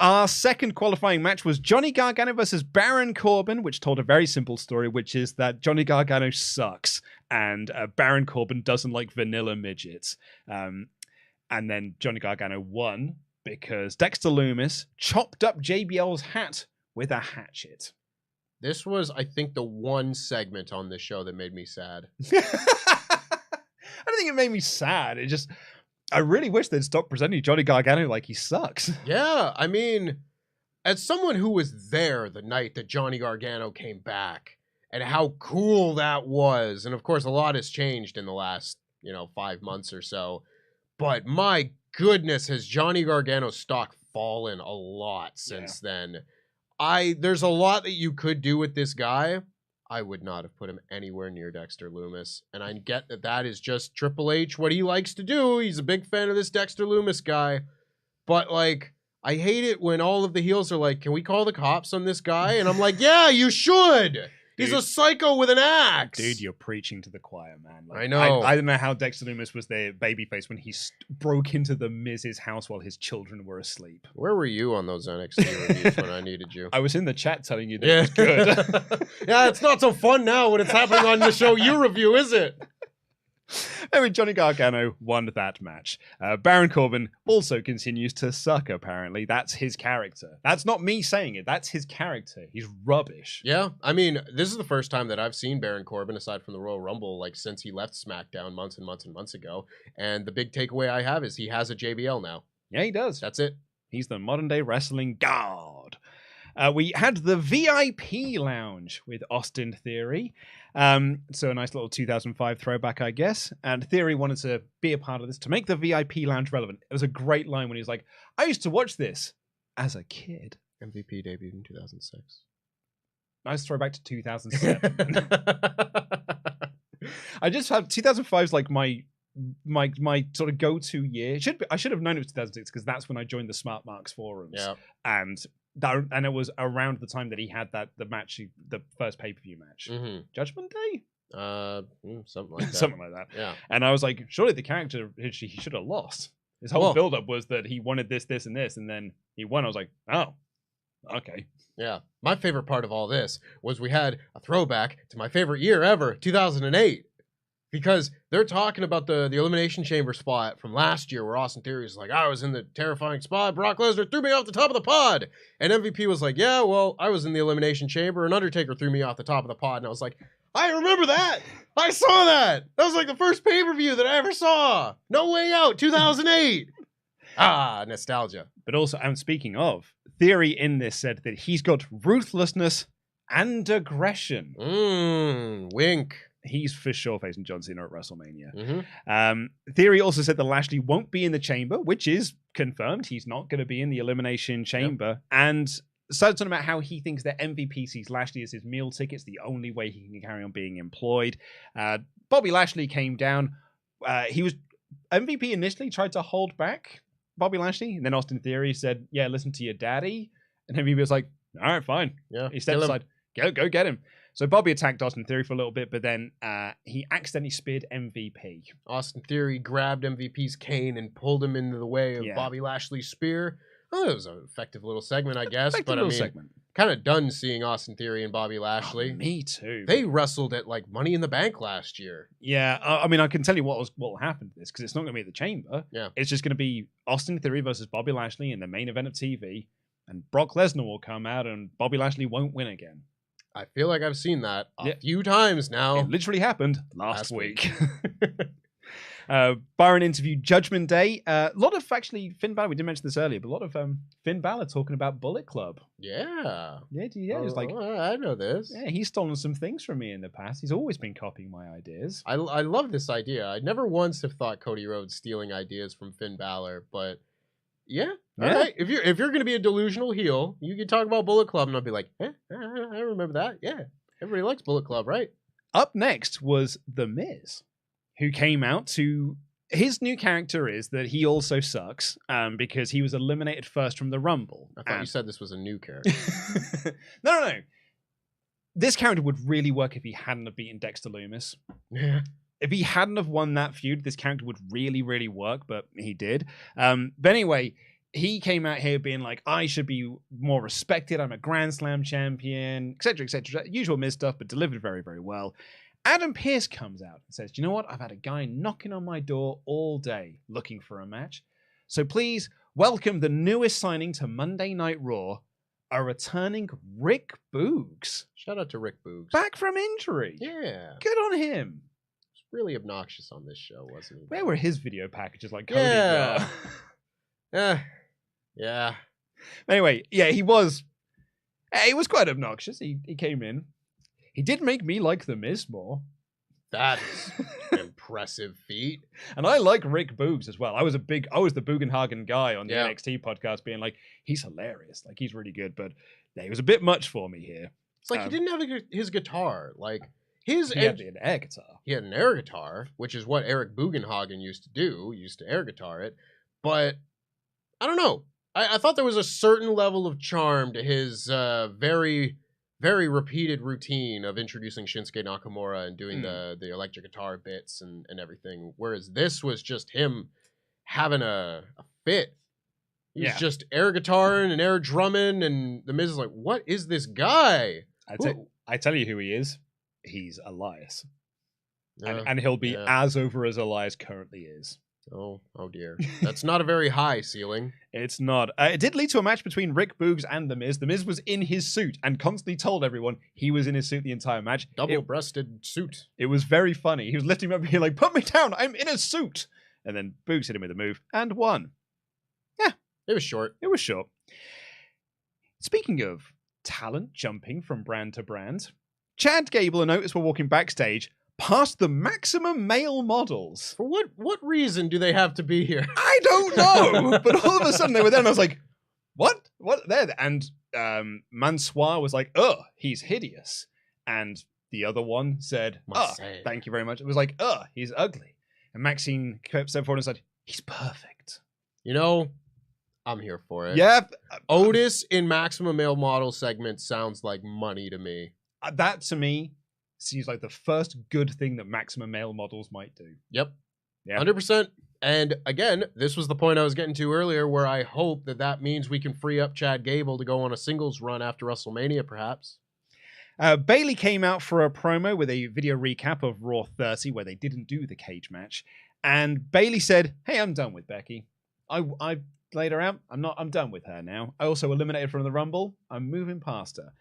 Our second qualifying match was Johnny Gargano versus Baron Corbin, which told a very simple story, which is that Johnny Gargano sucks and Baron Corbin doesn't like vanilla midgets. And then Johnny Gargano won because Dexter Lumis chopped up JBL's hat with a hatchet. This was, I think, the one segment on this show that made me sad. I don't think it made me sad. It just... I really wish they'd stop presenting Johnny Gargano like he sucks. Yeah, I mean, as someone who was there the night that Johnny Gargano came back and how cool that was, and of course a lot has changed in the last, 5 months or so, but my goodness, has Johnny Gargano's stock fallen a lot since then. There's a lot that you could do with this guy. I would not have put him anywhere near Dexter Lumis. And I get that is just Triple H, what he likes to do. He's a big fan of this Dexter Lumis guy. But, like, I hate it when all of the heels are like, can we call the cops on this guy? And I'm like, yeah, you should. He's a psycho with an axe. Dude, you're preaching to the choir, man. Like, I know. I don't know how Dexter Lumis was their babyface when he broke into the Miz's house while his children were asleep. Where were you on those NXT reviews when I needed you? I was in the chat telling you that it was good. Yeah, it's not so fun now when it's happening on the show you review, is it? Anyway, Johnny Gargano won that match. Baron Corbin also continues to suck, apparently. That's his character. That's not me saying it. That's his character. He's rubbish. Yeah, I mean, this is the first time that I've seen Baron Corbin, aside from the Royal Rumble, like, since he left SmackDown months and months and months ago. And the big takeaway I have is he has a JBL now. Yeah, he does. That's it. He's the modern-day wrestling god. We had the VIP lounge with Austin Theory. So a nice little 2005 throwback, I guess. And Theory wanted to be a part of this to make the VIP lounge relevant. It was a great line when he was like, I used to watch this as a kid. MVP debuted in 2006. Nice throwback to 2007. I just have 2005 is like my sort of go-to year. I should have known it was 2006 because that's when I joined the Smart Marks forums. Yeah. And it was around the time that he had the first pay-per-view match. Mm-hmm. Judgment Day? Something like that. Something like that. Yeah. And I was like, surely the character, he should have lost. His whole build-up was that he wanted this, and this, and then he won. I was like, oh, Okay. Yeah. My favorite part of all this was we had a throwback to my favorite year ever, 2008. Because they're talking about the Elimination Chamber spot from last year where Austin Theory was like, I was in the terrifying spot. Brock Lesnar threw me off the top of the pod. And MVP was like, yeah, well, I was in the Elimination Chamber and Undertaker threw me off the top of the pod. And I was like, I remember that. I saw that. That was like the first pay-per-view that I ever saw. No Way Out, 2008. Nostalgia. But also, and speaking of, Theory in this said that he's got ruthlessness and aggression. Wink. He's for sure facing John Cena at WrestleMania. Mm-hmm. Theory also said that Lashley won't be in the chamber, which is confirmed. He's not going to be in the Elimination Chamber. Yep. And started talking about how he thinks that MVP sees Lashley as his meal ticket. It's the only way he can carry on being employed. Bobby Lashley came down. MVP initially tried to hold back Bobby Lashley, and then Austin Theory said, yeah, listen to your daddy. And MVP was like, all right, fine. Yeah, he stepped aside. Go get him. So Bobby attacked Austin Theory for a little bit, but then he accidentally speared MVP. Austin Theory grabbed MVP's cane and pulled him into the way of Bobby Lashley's spear. Oh, it was an effective little segment, I guess. But I mean, kind of done seeing Austin Theory and Bobby Lashley. Oh, me too. They wrestled at like Money in the Bank last year. Yeah, I mean, I can tell you what will happen to this because it's not going to be at the Chamber. Yeah, it's just going to be Austin Theory versus Bobby Lashley in the main event of TV, and Brock Lesnar will come out and Bobby Lashley won't win again. I feel like I've seen that a few times now. It literally happened last week. Byron interviewed Judgment Day. A lot of actually Finn Balor. We didn't mention this earlier, but a lot of Finn Balor talking about Bullet Club. Yeah. It's like I know this. Yeah, he's stolen some things from me in the past. He's always been copying my ideas. I love this idea. I never once have thought Cody Rhodes stealing ideas from Finn Balor, but yeah. All right. If you're gonna be a delusional heel, you can talk about Bullet Club, and I'll be like, I remember that. Yeah, everybody likes Bullet Club, right? Up next was The Miz, who came out to. His new character is that he also sucks because he was eliminated first from the Rumble. I thought you said this was a new character. No. This character would really work if he hadn't have beaten Dexter Lumis. Yeah. If he hadn't have won that feud, this character would really, really work, but he did. But anyway, he came out here being like, I should be more respected. I'm a Grand Slam champion, etc., etc. Usual Miz stuff, but delivered very, very well. Adam Pearce comes out and says, you know what? I've had a guy knocking on my door all day looking for a match. So please welcome the newest signing to Monday Night Raw, a returning Rick Boogs. Shout out to Rick Boogs. Back from injury. Yeah. Good on him. Really obnoxious on this show, wasn't he? Where were his video packages like Cody? Yeah. Anyway, yeah, he was quite obnoxious. He came in. He did make me like The Miz more. That is an impressive feat. And I like Rick Boogs as well. I was the Bugenhagen guy on the NXT podcast being like, he's hilarious. Like, he's really good. But yeah, he was a bit much for me here. It's like he didn't have his guitar. Like, he had an air guitar. He had an air guitar, which is what Eric Bugenhagen used to do. He used to air guitar it. But I don't know. I thought there was a certain level of charm to his very, very repeated routine of introducing Shinsuke Nakamura and doing the electric guitar bits and everything. Whereas this was just him having a fit. He was just air guitaring and air drumming, and the Miz is like, what is this guy? I tell you who he is. He's Elias. And he'll be as over as Elias currently is. Oh dear. That's not a very high ceiling. It's not. It did lead to a match between Rick Boogs and The Miz. The Miz was in his suit and constantly told everyone he was in his suit the entire match. Double-breasted suit. It was very funny. He was lifting him up here like, put me down, I'm in a suit. And then Boogs hit him with a move and won. Yeah. It was short. It was short. Speaking of talent jumping from brand to brand, Chad Gable and Otis were walking backstage past the Maximum male models. For what reason do they have to be here? I don't know. But all of a sudden they were there and I was like, what? What? There. And Mansoir was like, oh, he's hideous. And the other one said, oh, thank you very much. It was like, oh, he's ugly. And Maxine stepped forward and said, he's perfect. You know, I'm here for it. Yeah. Otis in Maximum male model segment sounds like money to me. That to me seems like the first good thing that Maximum male models might do. Yep. Yeah. 100%. And again, this was the point I was getting to earlier, where I hope that means we can free up Chad Gable to go on a singles run after WrestleMania, perhaps. Bayley came out for a promo with a video recap of Raw 30, where they didn't do the cage match. And Bayley said, "Hey, I'm done with Becky. I laid her out. I'm done with her now. I also eliminated from the Rumble. I'm moving past her."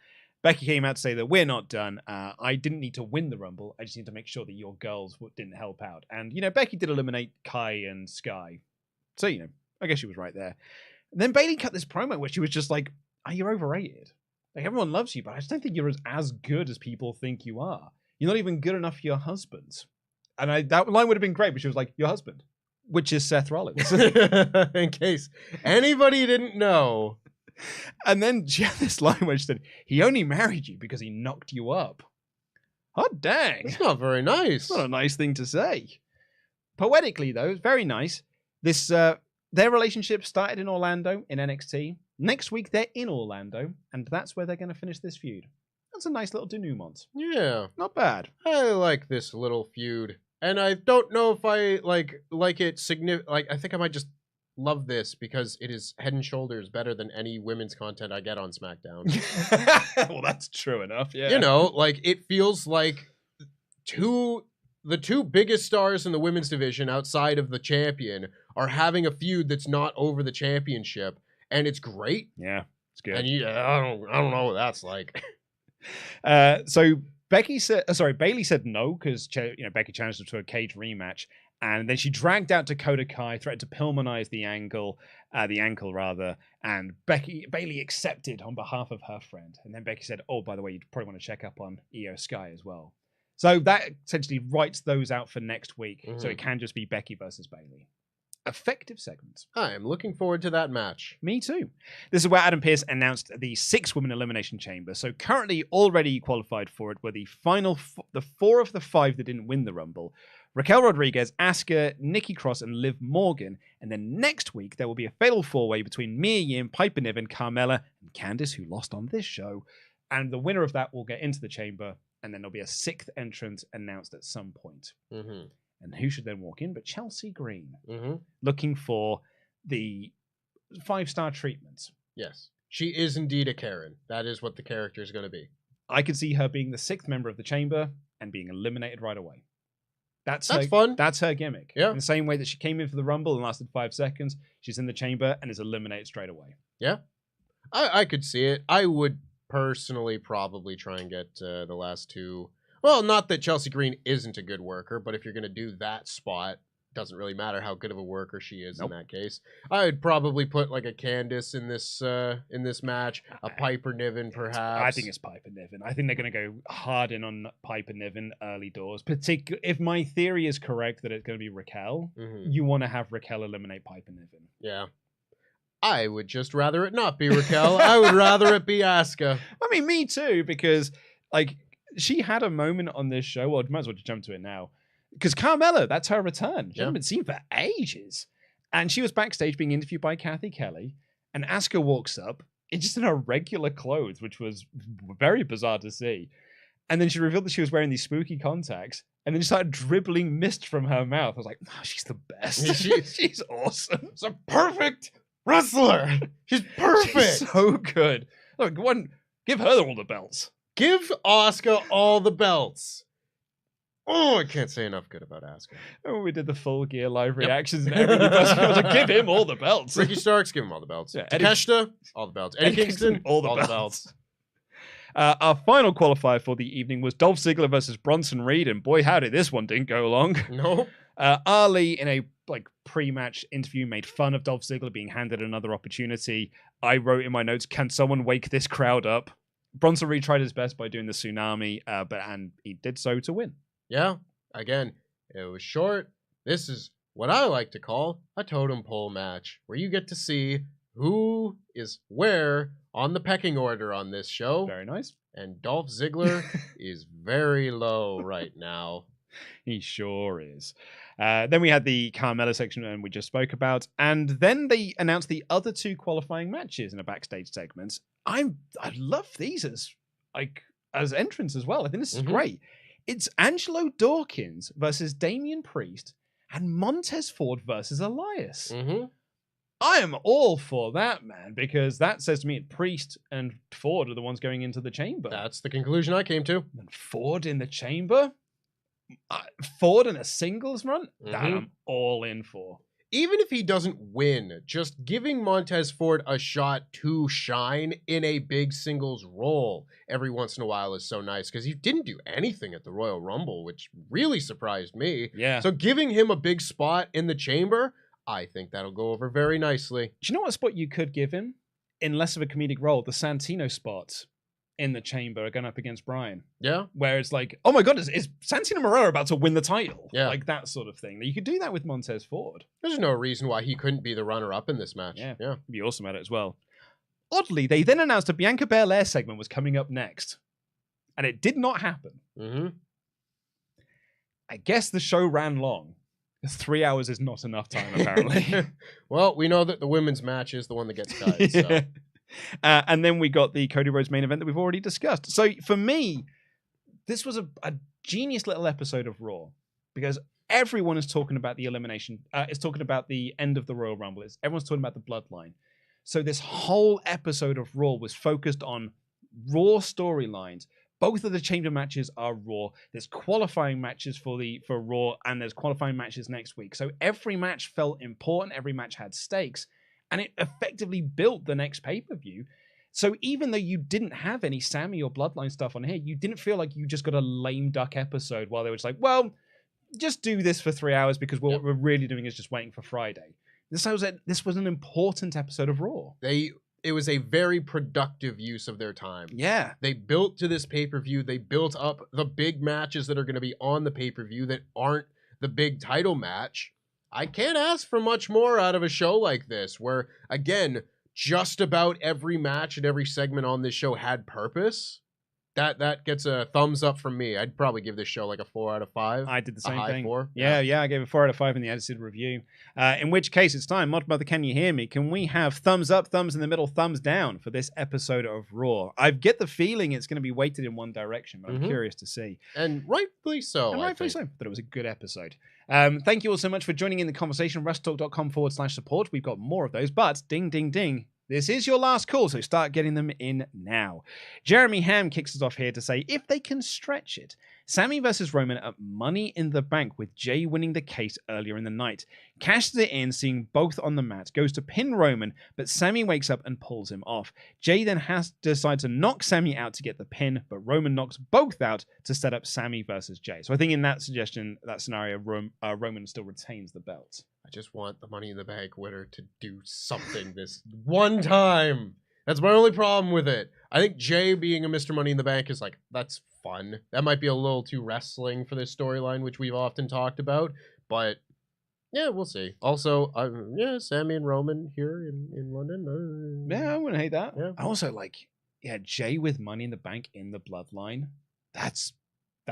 Becky came out to say that we're not done. I didn't need to win the Rumble. I just need to make sure that your girls didn't help out. And, Becky did eliminate Kai and Sky. So, I guess she was right there. And then Bayley cut this promo where she was just like, "Oh, you're overrated. Like, everyone loves you, but I just don't think you're as good as people think you are. You're not even good enough for your husband." And that line would have been great, but she was like, "Your husband," which is Seth Rollins. In case anybody didn't know. And then she had this line where she said, "He only married you because he knocked you up." Hot dang. It's not very nice. It's not a nice thing to say. Poetically, though, it's very nice. This their relationship started in Orlando in NXT. Next week, they're in Orlando, and that's where they're going to finish this feud. That's a nice little denouement. Yeah. Not bad. I like this little feud. And I don't know if I like it I think I might just love this because it is head and shoulders better than any women's content I get on SmackDown. Well, that's true enough, yeah. It feels like the two biggest stars in the women's division outside of the champion are having a feud that's not over the championship, and it's great. Yeah, it's good. And I don't know what that's like. So Bayley said no because Becky challenged her to a cage rematch, and then she dragged out Dakota Kai, threatened to Pillmanize the ankle rather, and Bayley accepted on behalf of her friend. And then Becky said, "Oh, by the way, you'd probably want to check up on IYO SKY as well." So that essentially writes those out for next week, so it can just be Becky versus Bayley. Effective segments. I am looking forward to that match. Me too. This is where Adam Pearce announced the 6-woman Elimination Chamber. So currently already qualified for it were the final, the 4 of the 5 that didn't win the Rumble. Raquel Rodriguez, Asuka, Nikki Cross, and Liv Morgan. And then next week, there will be a fatal 4-way between Mia Yim, Piper Niven, Carmella, and Candice, who lost on this show. And the winner of that will get into the chamber. And then there'll be a 6th entrant announced at some point. Mm-hmm. And who should then walk in but Chelsea Green, mm-hmm. looking for the 5-star treatment. Yes. She is indeed a Karen. That is what the character is going to be. I could see her being the 6th member of the chamber and being eliminated right away. That's fun. That's her gimmick. Yeah. In the same way that she came in for the Rumble and lasted 5 seconds, she's in the chamber and is eliminated straight away. Yeah. I could see it. I would personally probably try and get the last 2. Well, not that Chelsea Green isn't a good worker, but if you're going to do that spot, doesn't really matter how good of a worker she is in that case. I would probably put like a Candice in this match, a Piper Niven perhaps. I think it's Piper Niven. I think they're going to go hard in on Piper Niven early doors. Particularly if my theory is correct that it's going to be Raquel, you want to have Raquel eliminate Piper Niven. Yeah. I would just rather it not be Raquel. I would rather it be Asuka. I mean, me too, because she had a moment on this show. Well, might as well just jump to it now. Because Carmella, that's her return. She hasn't been seen for ages. And she was backstage being interviewed by Kathy Kelly. And Asuka walks up, just in her regular clothes, which was very bizarre to see. And then she revealed that she was wearing these spooky contacts. And then she started dribbling mist from her mouth. I was like, oh, she's the best. She's awesome. She's a perfect wrestler. She's perfect. She's so good. Look, give her all the belts. Give Asuka all the belts. Oh, I can't say enough good about Asuka. Oh, we did the Full Gear live reactions and everything. I was like, give him all the belts. Ricky Starks, give him all the belts. Yeah, Takeshita, all the belts. Eddie Kingston, all the belts. Our final qualifier for the evening was Dolph Ziggler versus Bronson Reed, and boy, howdy, this one didn't go long. No. Ali, in a pre-match interview, made fun of Dolph Ziggler being handed another opportunity. I wrote in my notes, can someone wake this crowd up? Bronson Reed tried his best by doing the tsunami, and he did so to win. Yeah, again, it was short. This is what I like to call a totem pole match, where you get to see who is where on the pecking order on this show. Very nice. And Dolph Ziggler is very low right now. He sure is. Then we had the Carmella section and we just spoke about, and then they announced the other 2 qualifying matches in a backstage segment. I love these as entrants as well. I think this is great. It's Angelo Dawkins versus Damian Priest, and Montez Ford versus Elias. Mm-hmm. I am all for that, man, because that says to me Priest and Ford are the ones going into the chamber. That's the conclusion I came to. And Ford in the chamber? Ford in a singles run? That I'm all in for. Even if he doesn't win, just giving Montez Ford a shot to shine in a big singles role every once in a while is so nice, because he didn't do anything at the Royal Rumble, which really surprised me. Yeah. So giving him a big spot in the chamber, I think that'll go over very nicely. Do you know what spot you could give him? In less of a comedic role, the Santino spot in the chamber going up against Bryan. Yeah. Where it's like, oh my god, is Santino Marella about to win the title? Yeah. Like that sort of thing. You could do that with Montez Ford. There's no reason why he couldn't be the runner-up in this match. Yeah. Yeah. It'd be awesome at it as well. Oddly, they then announced a Bianca Belair segment was coming up next. And it did not happen. Mm-hmm. I guess the show ran long. 3 hours is not enough time, apparently. Well, we know that the women's match is the one that gets cut. So. And then we got the Cody Rhodes main event that we've already discussed. So for me, this was a genius little episode of Raw, because everyone is talking about the elimination. It's talking about the end of the Royal Rumble. Everyone's talking about the bloodline. So this whole episode of Raw was focused on Raw storylines. Both of the chamber matches are Raw. There's qualifying matches for Raw, and there's qualifying matches next week. So every match felt important. Every match had stakes. And it effectively built the next pay-per-view. So even though you didn't have any Sami or Bloodline stuff on here, you didn't feel like you just got a lame duck episode while they were just like, well, just do this for 3 hours because what we're really doing is just waiting for Friday. This was an important episode of Raw. It was a very productive use of their time. Yeah. They built to this pay-per-view. They built up the big matches that are going to be on the pay-per-view that aren't the big title match. I can't ask for much more out of a show like this, where, again, just about every match and every segment on this show had purpose. That gets a thumbs up from me. I'd probably give this show like a 4 out of 5. I did the same thing. 4. Yeah, I gave it 4 out of 5 in the edited review. In which case, it's time. Mod Mother, can you hear me? Can we have thumbs up, thumbs in the middle, thumbs down for this episode of Raw? I get the feeling it's going to be weighted in one direction, but I'm curious to see. And rightfully so. And rightfully so. But it was a good episode. Thank you all so much for joining in the conversation. WrestleTalk.com/support. We've got more of those, but ding, ding, ding. This is your last call, so start getting them in now. Jeremy Ham kicks us off here to say, if they can stretch it, Sami versus Roman at Money in the Bank with Jay winning the case earlier in the night. Cashes it in, seeing both on the mat, goes to pin Roman, but Sami wakes up and pulls him off. Jay then decides to knock Sami out to get the pin, but Roman knocks both out to set up Sami versus Jay. So I think in that scenario, Roman still retains the belt. I just want the Money in the Bank winner to do something this one time. That's my only problem with it. I think Jay being a Mr. Money in the Bank is like, that's fun. That might be a little too wrestling for this storyline, which we've often talked about. But yeah, we'll see. Also, Sami and Roman here in London. Yeah, I wouldn't hate that. Yeah. I also Jay with Money in the Bank in the bloodline. That's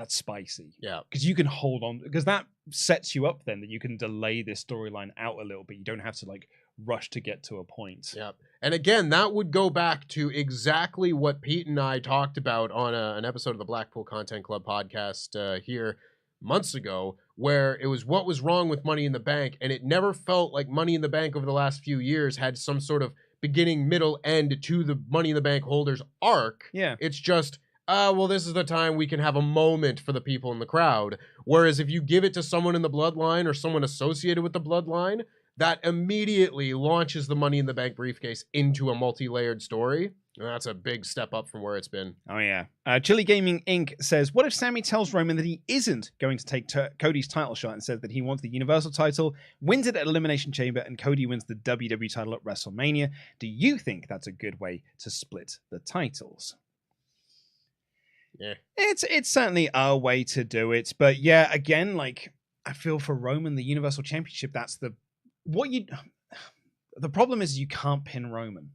spicy. Yeah. Because you can hold on, because that sets you up then that you can delay this storyline out a little bit. You don't have to rush to get to a point. Yeah. And again, that would go back to exactly what Pete and I talked about on an episode of the Blackpool Content Club podcast here months ago, where it was what was wrong with Money in the Bank, and it never felt like Money in the Bank over the last few years had some sort of beginning, middle, end to the Money in the Bank holders arc. Yeah. It's just, well, this is the time we can have a moment for the people in the crowd. Whereas if you give it to someone in the bloodline or someone associated with the bloodline, that immediately launches the Money in the Bank briefcase into a multi-layered story. And that's a big step up from where it's been. Oh, yeah. Chili Gaming Inc. says, what if Sami tells Roman that he isn't going to take Cody's title shot and says that he wants the Universal title, wins it at Elimination Chamber, and Cody wins the WWE title at WrestleMania? Do you think that's a good way to split the titles? Yeah. It's certainly a way to do it. But yeah, again, I feel for Roman, the Universal Championship, the problem is you can't pin Roman.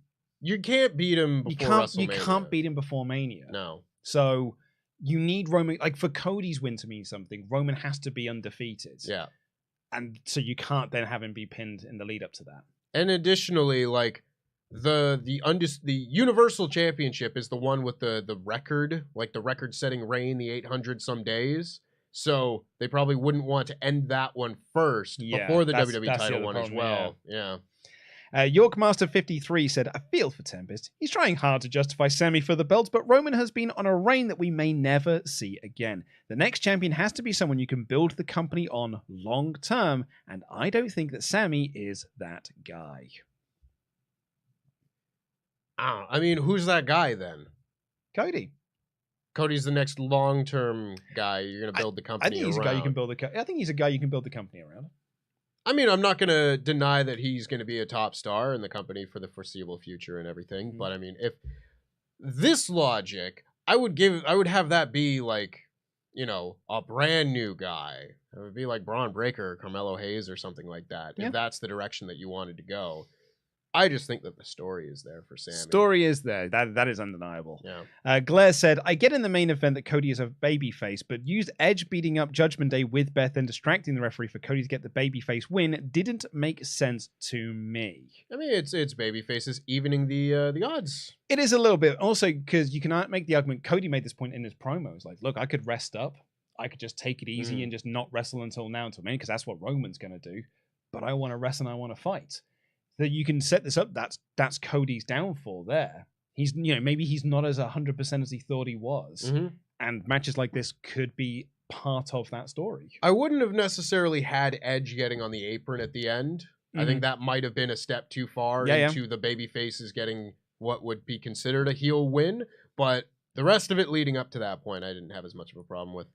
You can't beat him before WrestleMania. You can't beat him before Mania. No. So you need Roman, for Cody's win to mean something, Roman has to be undefeated. Yeah. And so you can't then have him be pinned in the lead up to that. And additionally, the Universal Championship is the one with the record, the record-setting reign, the 800 some days. So they probably wouldn't want to end that one first before the WWE title one as well. Yeah. Yorkmaster53 said, I feel for Tempest. He's trying hard to justify Sami for the belt, but Roman has been on a reign that we may never see again. The next champion has to be someone you can build the company on long term, and I don't think that Sami is that guy. I mean, who's that guy then? Cody. Cody's the next long-term guy you're going to build the company around. I think he's a guy you can build I think he's a guy you can build the company around. I mean, I'm not going to deny that he's going to be a top star in the company for the foreseeable future and everything. Mm-hmm. But I mean, if this logic, I would have that be like, you know, a brand new guy. It would be like Braun Breaker or Carmelo Hayes or something like that. Yeah. If that's the direction that you wanted to go. I just think that the story is there for Sami. Story is there. That is undeniable. Yeah. Blair said, I get in the main event that Cody is a babyface, but used Edge beating up Judgment Day with Beth and distracting the referee for Cody to get the babyface win didn't make sense to me. I mean, it's babyfaces evening the odds. It is a little bit. Also, because you can make the argument, Cody made this point in his promos. Like, look, I could rest up. I could just take it easy and just not wrestle until Mania, because that's what Roman's going to do. But I want to wrestle and I want to fight. That you can set this up. That's Cody's downfall there. He's, you know, maybe he's not as 100% as he thought he was. Mm-hmm. And matches like this could be part of that story. I wouldn't have necessarily had Edge getting on the apron at the end. Mm-hmm. I think that might have been a step too far into the baby faces getting what would be considered a heel win. But the rest of it leading up to that point, I didn't have as much of a problem with.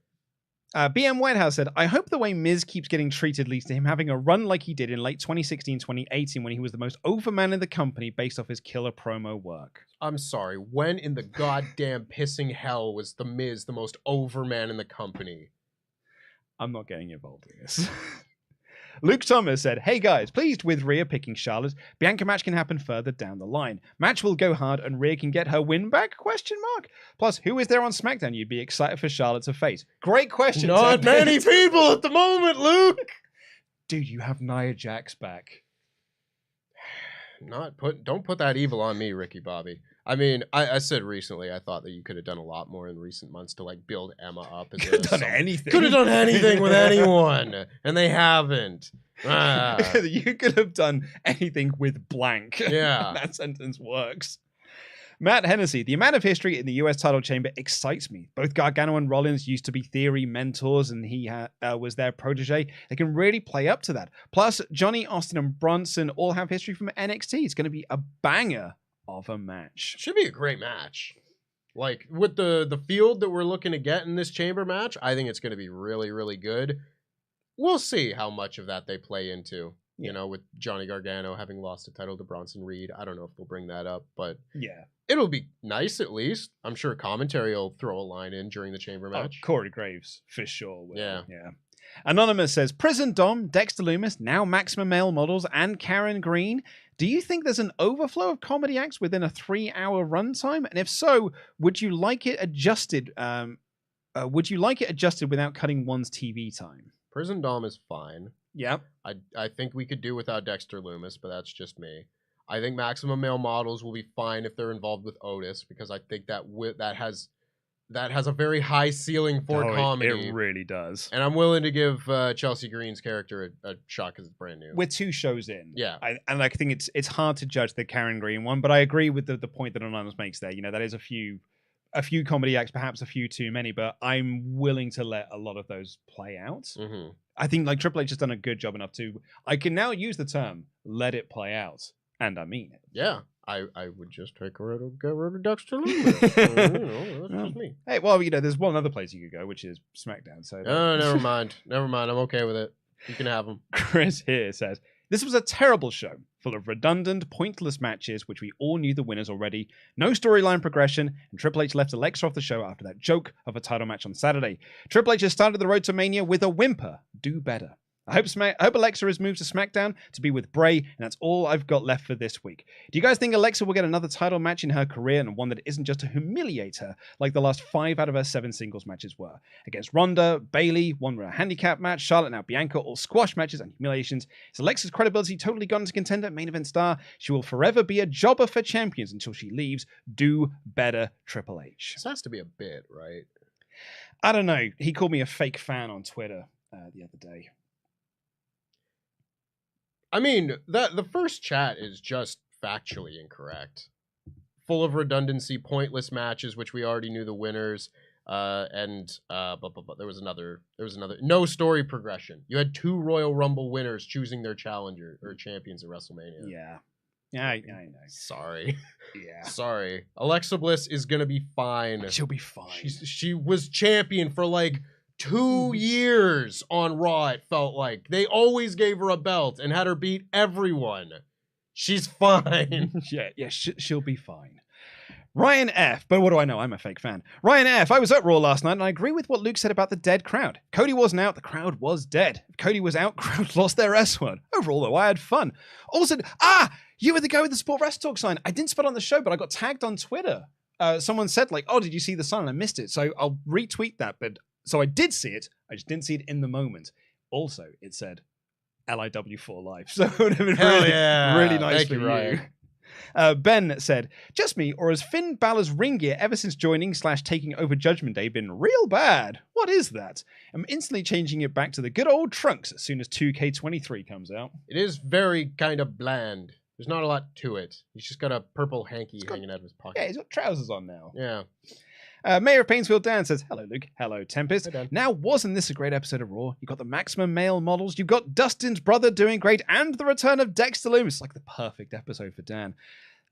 BM Whitehouse said, I hope the way Miz keeps getting treated leads to him having a run like he did in late 2016-2018 when he was the most over man in the company based off his killer promo work. I'm sorry, when in the goddamn pissing hell was the Miz the most over man in the company? I'm not getting involved in this. Luke Thomas said, hey guys, pleased with Rhea picking Charlotte. Bianca match can happen further down the line. Match will go hard and Rhea can get her win back? ? Plus, who is there on SmackDown you'd be excited for Charlotte to face? Great question. Not many people at the moment, Luke. Dude, you have Nia Jax back. Don't put that evil on me, Ricky Bobby. I mean, I said recently I thought that you could have done a lot more in recent months to like build Emma up. Could have done anything. Could have done anything with anyone, and they haven't. You could have done anything with blank. Yeah, that sentence works. Matt Hennessy, the amount of history in the US title chamber excites me. Both Gargano and Rollins used to be Theory mentors, and he was their protege. They can really play up to that. Plus, Johnny, Austin, and Bronson all have history from NXT. It's going to be a banger of a match. Should be a great match. Like, with the field that we're looking to get in this chamber match, I think it's going to be really, really good. We'll see how much of that they play into. You know, with Johnny Gargano having lost the title to Bronson Reed. I don't know if they'll bring that up, but yeah, it'll be nice at least. I'm sure commentary will throw a line in during the chamber match. Corey Graves, for sure. Yeah. Anonymous says, Prison Dom, Dexter Lumis, now Maximum Male Models, and Karen Green. Do you think there's an overflow of comedy acts within a 3-hour runtime? And if so, would you like it adjusted? Without cutting one's TV time? Prison Dom is fine. Yeah. I think we could do without Dexter Lumis, but that's just me. I think Maximum Male Models will be fine if they're involved with Otis, because I think that has a very high ceiling for comedy. It really does. And I'm willing to give Chelsea Green's character a shot because it's brand new. We're 2 shows in. Yeah. I think it's hard to judge the Karen Green one, but I agree with the point that Anonymous makes there. You know, that is a few comedy acts, perhaps a few too many, but I'm willing to let a lot of those play out. Mm-hmm. I think like Triple H has done a good job enough to, I can now use the term, let it play out. And I mean it. Yeah. I would just get rid of Dexter Lumis. That's just me. Hey, well, you know, there's one other place you could go, which is SmackDown. So never mind. I'm okay with it. You can have them. Chris here says, this was a terrible show, full of redundant, pointless matches, which we all knew the winners already, no storyline progression, and Triple H left Alexa off the show after that joke of a title match on Saturday. Triple H has started the road to Mania with a whimper. Do better. I hope Alexa has moved to SmackDown to be with Bray, and that's all I've got left for this week. Do you guys think Alexa will get another title match in her career, and one that isn't just to humiliate her, like the last 5 out of her 7 singles matches were? Against Ronda, Bayley, one with a handicap match, Charlotte, now Bianca, all squash matches and humiliations. Is Alexa's credibility totally gone to contender, main event star? She will forever be a jobber for champions until she leaves. Do better, Triple H. This has to be a bit, right? I don't know. He called me a fake fan on Twitter the other day. I mean, the first chat is just factually incorrect. Full of redundancy, pointless matches, which we already knew the winners. But there was another. No story progression. You had 2 Royal Rumble winners choosing their challenger or champions at WrestleMania. Yeah. I know. Sorry. Yeah. Sorry. Alexa Bliss is going to be fine. She'll be fine. She was champion for like 2 years on Raw, it felt like. They always gave her a belt and had her beat everyone. She's fine. yeah, she'll be fine. Ryan F. But what do I know? I'm a fake fan. Ryan F. I was at Raw last night and I agree with what Luke said about the dead crowd. Cody wasn't out, the crowd was dead. If Cody was out, crowd lost their S word. Overall, though, I had fun. Also, you were the guy with the Sport WrestleTalk sign. I didn't spot on the show, but I got tagged on Twitter. Someone said, like, oh, did you see the sign? I missed it. So I'll retweet that. So I did see it. I just didn't see it in the moment. Also, it said LIW for life. So it would have been really nice for you. Ben said, just me, or has Finn Balor's ring gear ever since joining / taking over Judgment Day been real bad? What is that? I'm instantly changing it back to the good old trunks as soon as 2K23 comes out. It is very kind of bland. There's not a lot to it. He's just got a purple hanky hanging out of his pocket. Yeah, he's got trousers on now. Yeah. Mayor of Painesville Dan says, hello, Luke. Hello, Tempest. Hey, Dan. Now, wasn't this a great episode of Raw? You got the maximum male models. You've got Dustin's brother doing great and the return of Dexter Loomis. Like the perfect episode for Dan.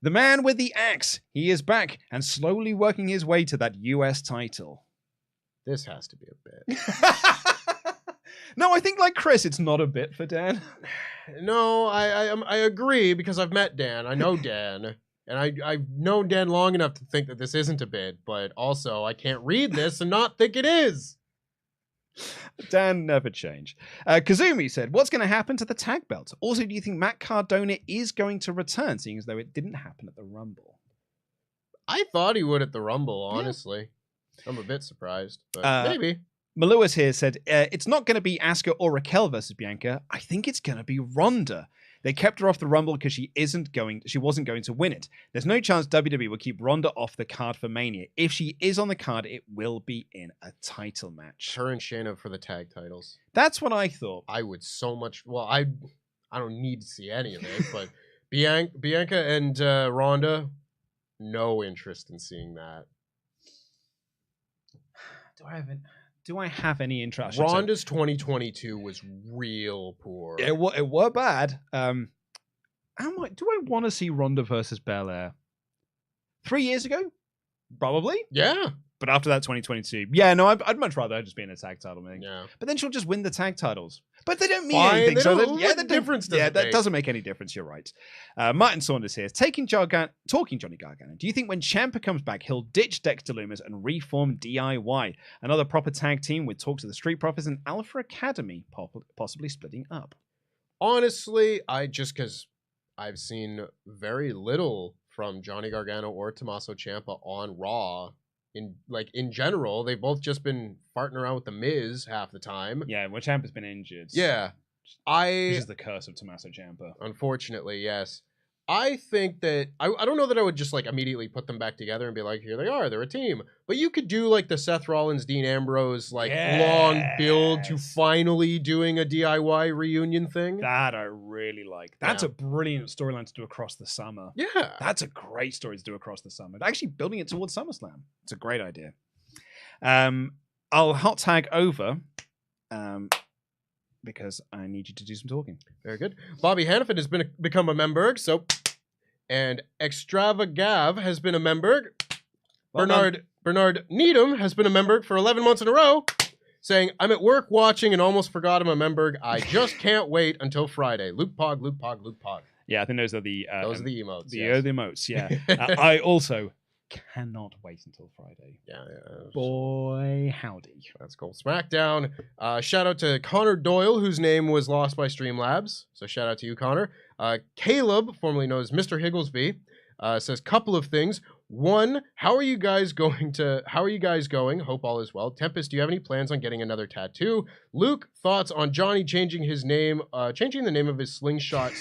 The man with the axe. He is back and slowly working his way to that US title. This has to be a bit. No, I think like Chris, it's not a bit for Dan. No, I agree because I've met Dan. I know Dan. And I've known Dan long enough to think that this isn't a bit, but also I can't read this and not think it is. Dan never change. Kazumi said, what's going to happen to the tag belt? Also, do you think Matt Cardona is going to return, seeing as though it didn't happen at the Rumble? I thought he would at the Rumble, honestly. Yeah. I'm a bit surprised, but maybe. Maluas here said, it's not going to be Asuka or Raquel versus Bianca. I think it's going to be Ronda. They kept her off the Rumble because she wasn't going to win it. There's no chance WWE will keep Ronda off the card for Mania. If she is on the card, it will be in a title match. Her and Shayna for the tag titles. That's what I thought. I would so much. Well, I don't need to see any of it, but Bianca and Ronda, no interest in seeing that. Do I have any interest? Ronda's 2022 was real poor. It were bad. Do I want to see Ronda versus Belair? 3 years ago? Probably. Yeah. But after that, 2022. Yeah, no, I'd much rather her just be in a tag title thing. Yeah. But then she'll just win the tag titles. But they don't mean anything. The difference doesn't make any difference. You're right. Martin Saunders here. Talking Johnny Gargano. Do you think when Ciampa comes back, he'll ditch Dexter Loomis and reform DIY? Another proper tag team with talks of the Street Profits and Alpha Academy possibly splitting up? Honestly, because I've seen very little from Johnny Gargano or Tommaso Ciampa on Raw. In general, they've both just been farting around with the Miz half the time. Yeah, well, Ciampa's been injured. Yeah. Which is the curse of Tommaso Ciampa. Unfortunately, yes. I think that I don't know that I would just immediately put them back together and be like, here they are, they're a team. But you could do the Seth Rollins, Dean Ambrose long build to finally doing a DIY reunion thing. That I really like. That's a brilliant storyline to do across the summer. Yeah. That's a great story to do across the summer. Actually building it towards SummerSlam. It's a great idea. I'll hot tag over because I need you to do some talking. Very good. Bobby Hannafin has become a member, and Extravagav has been a member. Bernard Needham has been a member for 11 months in a row, saying, I'm at work watching and almost forgot I'm a member. I just can't wait until Friday. Luke Pog. Yeah, I think those are the emotes. The emotes, yeah. I also cannot wait until Friday. Yeah. Boy, howdy. That's cool. SmackDown. Shout out to Connor Doyle, whose name was lost by Streamlabs. So shout out to you, Connor. Caleb, formerly known as Mr. Higglesby, says couple of things. One, how are you guys going? Hope all is well. Tempest, do you have any plans on getting another tattoo? Luke, thoughts on Johnny changing the name of his slingshot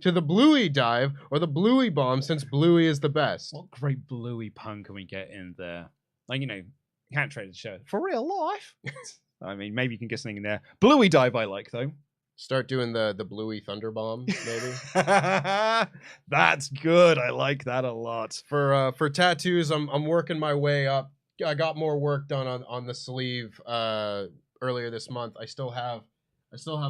to the Bluey Dive or the Bluey Bomb, since Bluey is the best? What great Bluey pun can we get in there? Can't trade the shirt for real life. I mean, maybe you can get something in there. Bluey dive I like though. Start doing the Bluey Thunder Bomb, maybe. That's good. I like that a lot. For tattoos, I'm working my way up. I got more work done on the sleeve earlier this month. I still have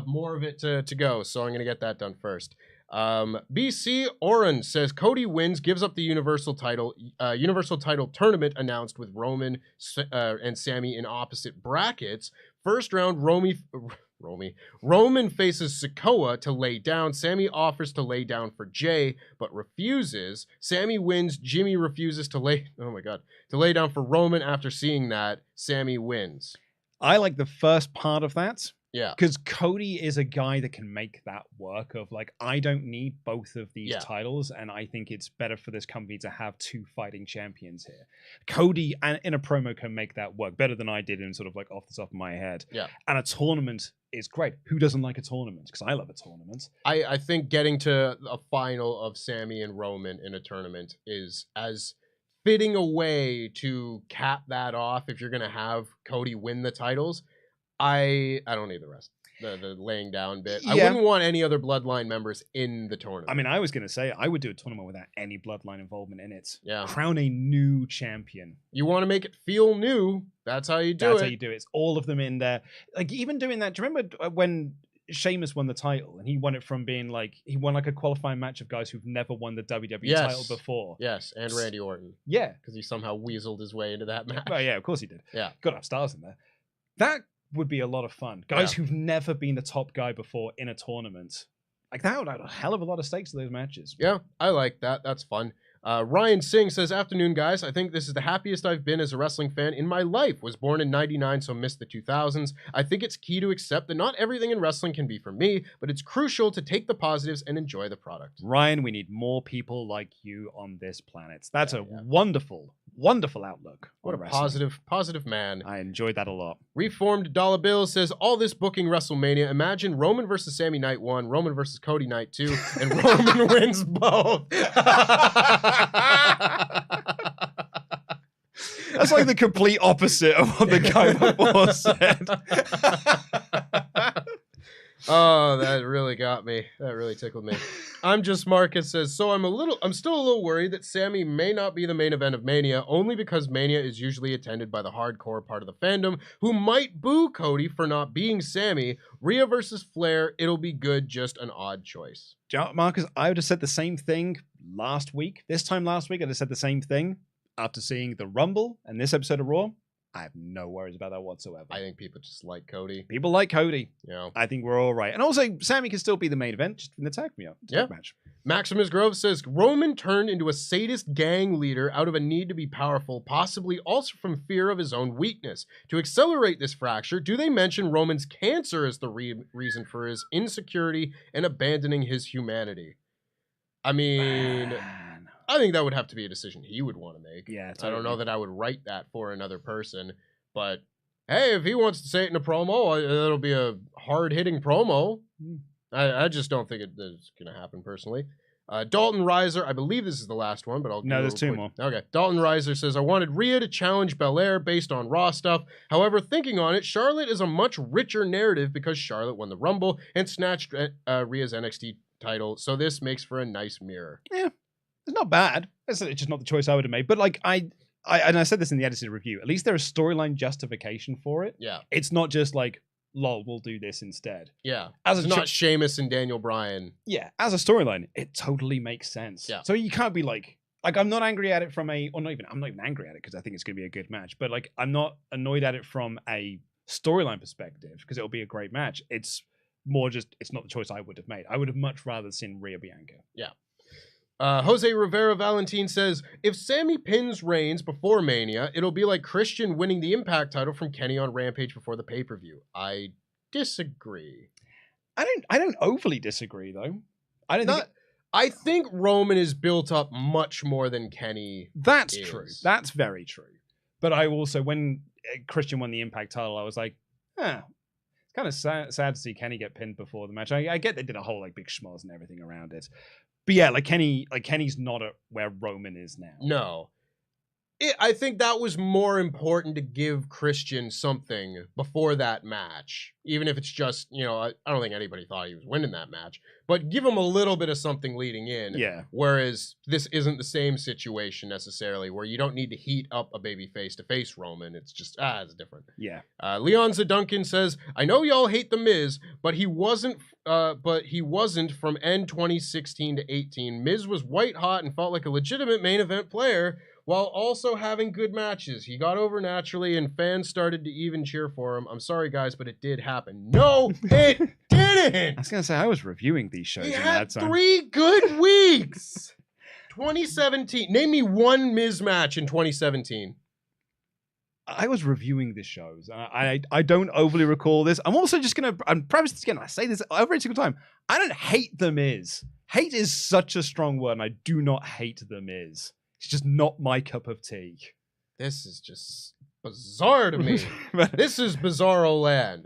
more of it to go, so I'm gonna get that done first. BC Oren says Cody wins, gives up the Universal title tournament announced with Roman and Sami in opposite brackets. First round, Roman faces Sikoa to lay down. Sami offers to lay down for Jay, but refuses. Sami wins. Jimmy refuses to lay down for Roman. After seeing that, Sami wins. I like the first part of that. Yeah. Because Cody is a guy that can make that work of like, I don't need both of these titles, and I think it's better for this company to have two fighting champions here. Cody in a promo can make that work better than I did in sort of like off the top of my head. Yeah. And a tournament is great. Who doesn't like a tournament? Because I love a tournament. I think getting to a final of Sami and Roman in a tournament is as fitting a way to cap that off if you're going to have Cody win the titles. I don't need the rest. The laying down bit. Yeah. I wouldn't want any other Bloodline members in the tournament. I mean, I was going to say, I would do a tournament without any Bloodline involvement in it. Yeah. Crown a new champion. You want to make it feel new. That's how you do it. That's how you do it. It's all of them in there. Like, even doing that, do you remember when Sheamus won the title and he won it from being like, he won like a qualifying match of guys who've never won the WWE title before? Yes, and Randy Orton. Yeah. Because he somehow weaseled his way into that match. Oh, yeah, of course he did. Yeah. Got to have stars in there. That would be a lot of fun. Guys who've never been the top guy before in a tournament. Like, that would add a hell of a lot of stakes to those matches. Yeah, I like that. That's fun. Ryan Singh says, afternoon, guys. I think this is the happiest I've been as a wrestling fan in my life. Was born in 99, so missed the 2000s. I think it's key to accept that not everything in wrestling can be for me, but it's crucial to take the positives and enjoy the product. Ryan, we need more people like you on this planet. That's a wonderful, wonderful outlook. What a positive man. I enjoyed that a lot. Reformed Dollar Bill says, all this booking WrestleMania. Imagine Roman versus Sami night 1, Roman versus Cody night 2, and Roman wins both. That's like the complete opposite of what the guy before said. Oh, that really got me. That really tickled me. I'm just Marcus says, so I'm still a little worried that Sami may not be the main event of Mania, only because Mania is usually attended by the hardcore part of the fandom, who might boo Cody for not being Sami. Rhea versus Flair, it'll be good, just an odd choice. Marcus, I would have said the same thing last week. This time last week, I'd have said the same thing. After seeing the Rumble and this episode of Raw, I have no worries about that whatsoever. I think people just like Cody. People like Cody. Yeah. I think we're all right. And also, Sami can still be the main event just in the tag match. Maximus Grove says, Roman turned into a sadist gang leader out of a need to be powerful, possibly also from fear of his own weakness. To accelerate this fracture, do they mention Roman's cancer as the reason for his insecurity and abandoning his humanity? I mean... I think that would have to be a decision he would want to make. Yeah, totally. I don't know that I would write that for another person, but hey, if he wants to say it in a promo, it'll be a hard-hitting promo. I just don't think it's going to happen personally. Dalton Reiser, I believe this is the last one, but I'll... No, there's two more. Okay. Dalton Reiser says, I wanted Rhea to challenge Belair based on Raw stuff. However, thinking on it, Charlotte is a much richer narrative because Charlotte won the Rumble and snatched Rhea's NXT title, so this makes for a nice mirror. Yeah. It's not bad. It's just not the choice I would have made. But like I said this in the edited review, at least there is storyline justification for it. Yeah. It's not just like, lol, we'll do this instead. Yeah. It's not Sheamus and Daniel Bryan. Yeah. As a storyline, it totally makes sense. Yeah. So you can't be like I'm not angry at it from I'm not even angry at it because I think it's going to be a good match. But like, I'm not annoyed at it from a storyline perspective because it'll be a great match. It's more just, it's not the choice I would have made. I would have much rather seen Rhea Bianca. Yeah. Jose Rivera Valentin says, if Sami pins Reigns before Mania, it'll be like Christian winning the Impact title from Kenny on Rampage before the pay-per-view. I disagree. I don't overly disagree though. I think Roman is built up much more than Kenny. That's true. That's very true. But I also, when Christian won the Impact title, I was like, it's kind of sad to see Kenny get pinned before the match. I get they did a whole like big schmoz and everything around it. But yeah, Kenny's not at where Roman is now. No. I think that was more important to give Christian something before that match. Even if it's just, I don't think anybody thought he was winning that match. But give him a little bit of something leading in. Yeah. Whereas this isn't the same situation necessarily, where you don't need to heat up a baby face to face Roman. It's just, it's different. Yeah. Leon Zaduncan says, I know y'all hate The Miz, but he wasn't from end 2016 to 18. Miz was white hot and felt like a legitimate main event player, while also having good matches. He got over naturally, and fans started to even cheer for him. I'm sorry, guys, but it did happen. No, it didn't! I was going to say, I was reviewing these shows He in had that time. 3 good weeks! 2017. Name me one Miz match in 2017. I was reviewing the shows. I don't overly recall this. I'm also just going to preface this again. I say this every single time. I don't hate The Miz. Hate is such a strong word, and I do not hate The Miz. It's just not my cup of tea. This is just bizarre to me. This is bizarro land.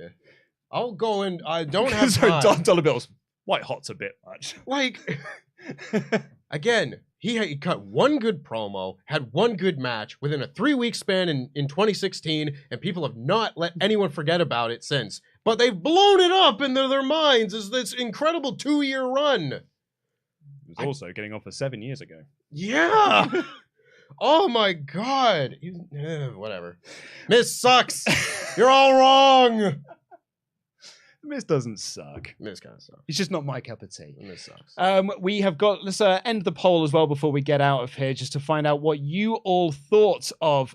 I'll go in. I don't have time. Sorry, dollar bills. White hot's a bit much. Like, again, he cut one good promo, had one good match within a 3-week span in 2016, and people have not let anyone forget about it since. But they've blown it up into their minds as this incredible 2-year run. It was also getting off for 7 years ago. Yeah. Oh my God. Whatever. Miz sucks. You're all wrong. Miz doesn't suck. Miz kind of sucks. He's just not my cup of tea. Miz sucks. We have got, let's end the poll as well before we get out of here, just to find out what you all thought of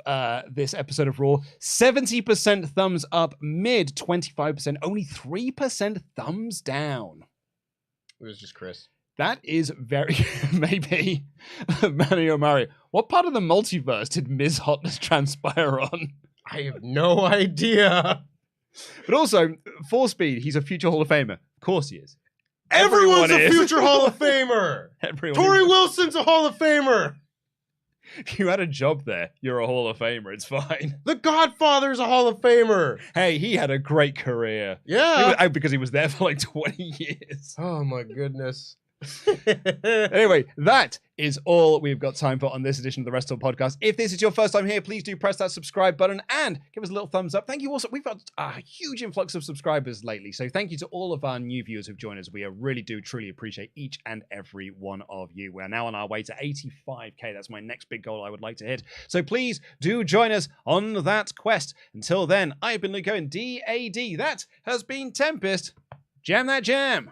this episode of Raw. 70% thumbs up, mid 25%, only 3% thumbs down. It was just Chris. That is very, maybe, Mario. What part of the multiverse did Miz Hotness transpire on? I have no idea. But also, for Speed, he's a future Hall of Famer. Of course he is. Everyone's Everyone a is. future Hall of Famer. Tori Wilson's a Hall of Famer. If you had a job there, you're a Hall of Famer. It's fine. The Godfather's a Hall of Famer. Hey, he had a great career. Yeah. Because he was there for like 20 years. Oh my goodness. Anyway, that is all we've got time for on this edition of the WrestleTalk Podcast. If this is your first time here, please do press that subscribe button and give us a little thumbs up. Thank you also. We've got a huge influx of subscribers lately, so thank you to all of our new viewers who've joined us. We really do truly appreciate each and every one of you. We're now on our way to 85k. That's my next big goal I would like to hit. So please do join us on that quest. Until then, I've been Luco and DAD. That has been Tempest. Jam that jam.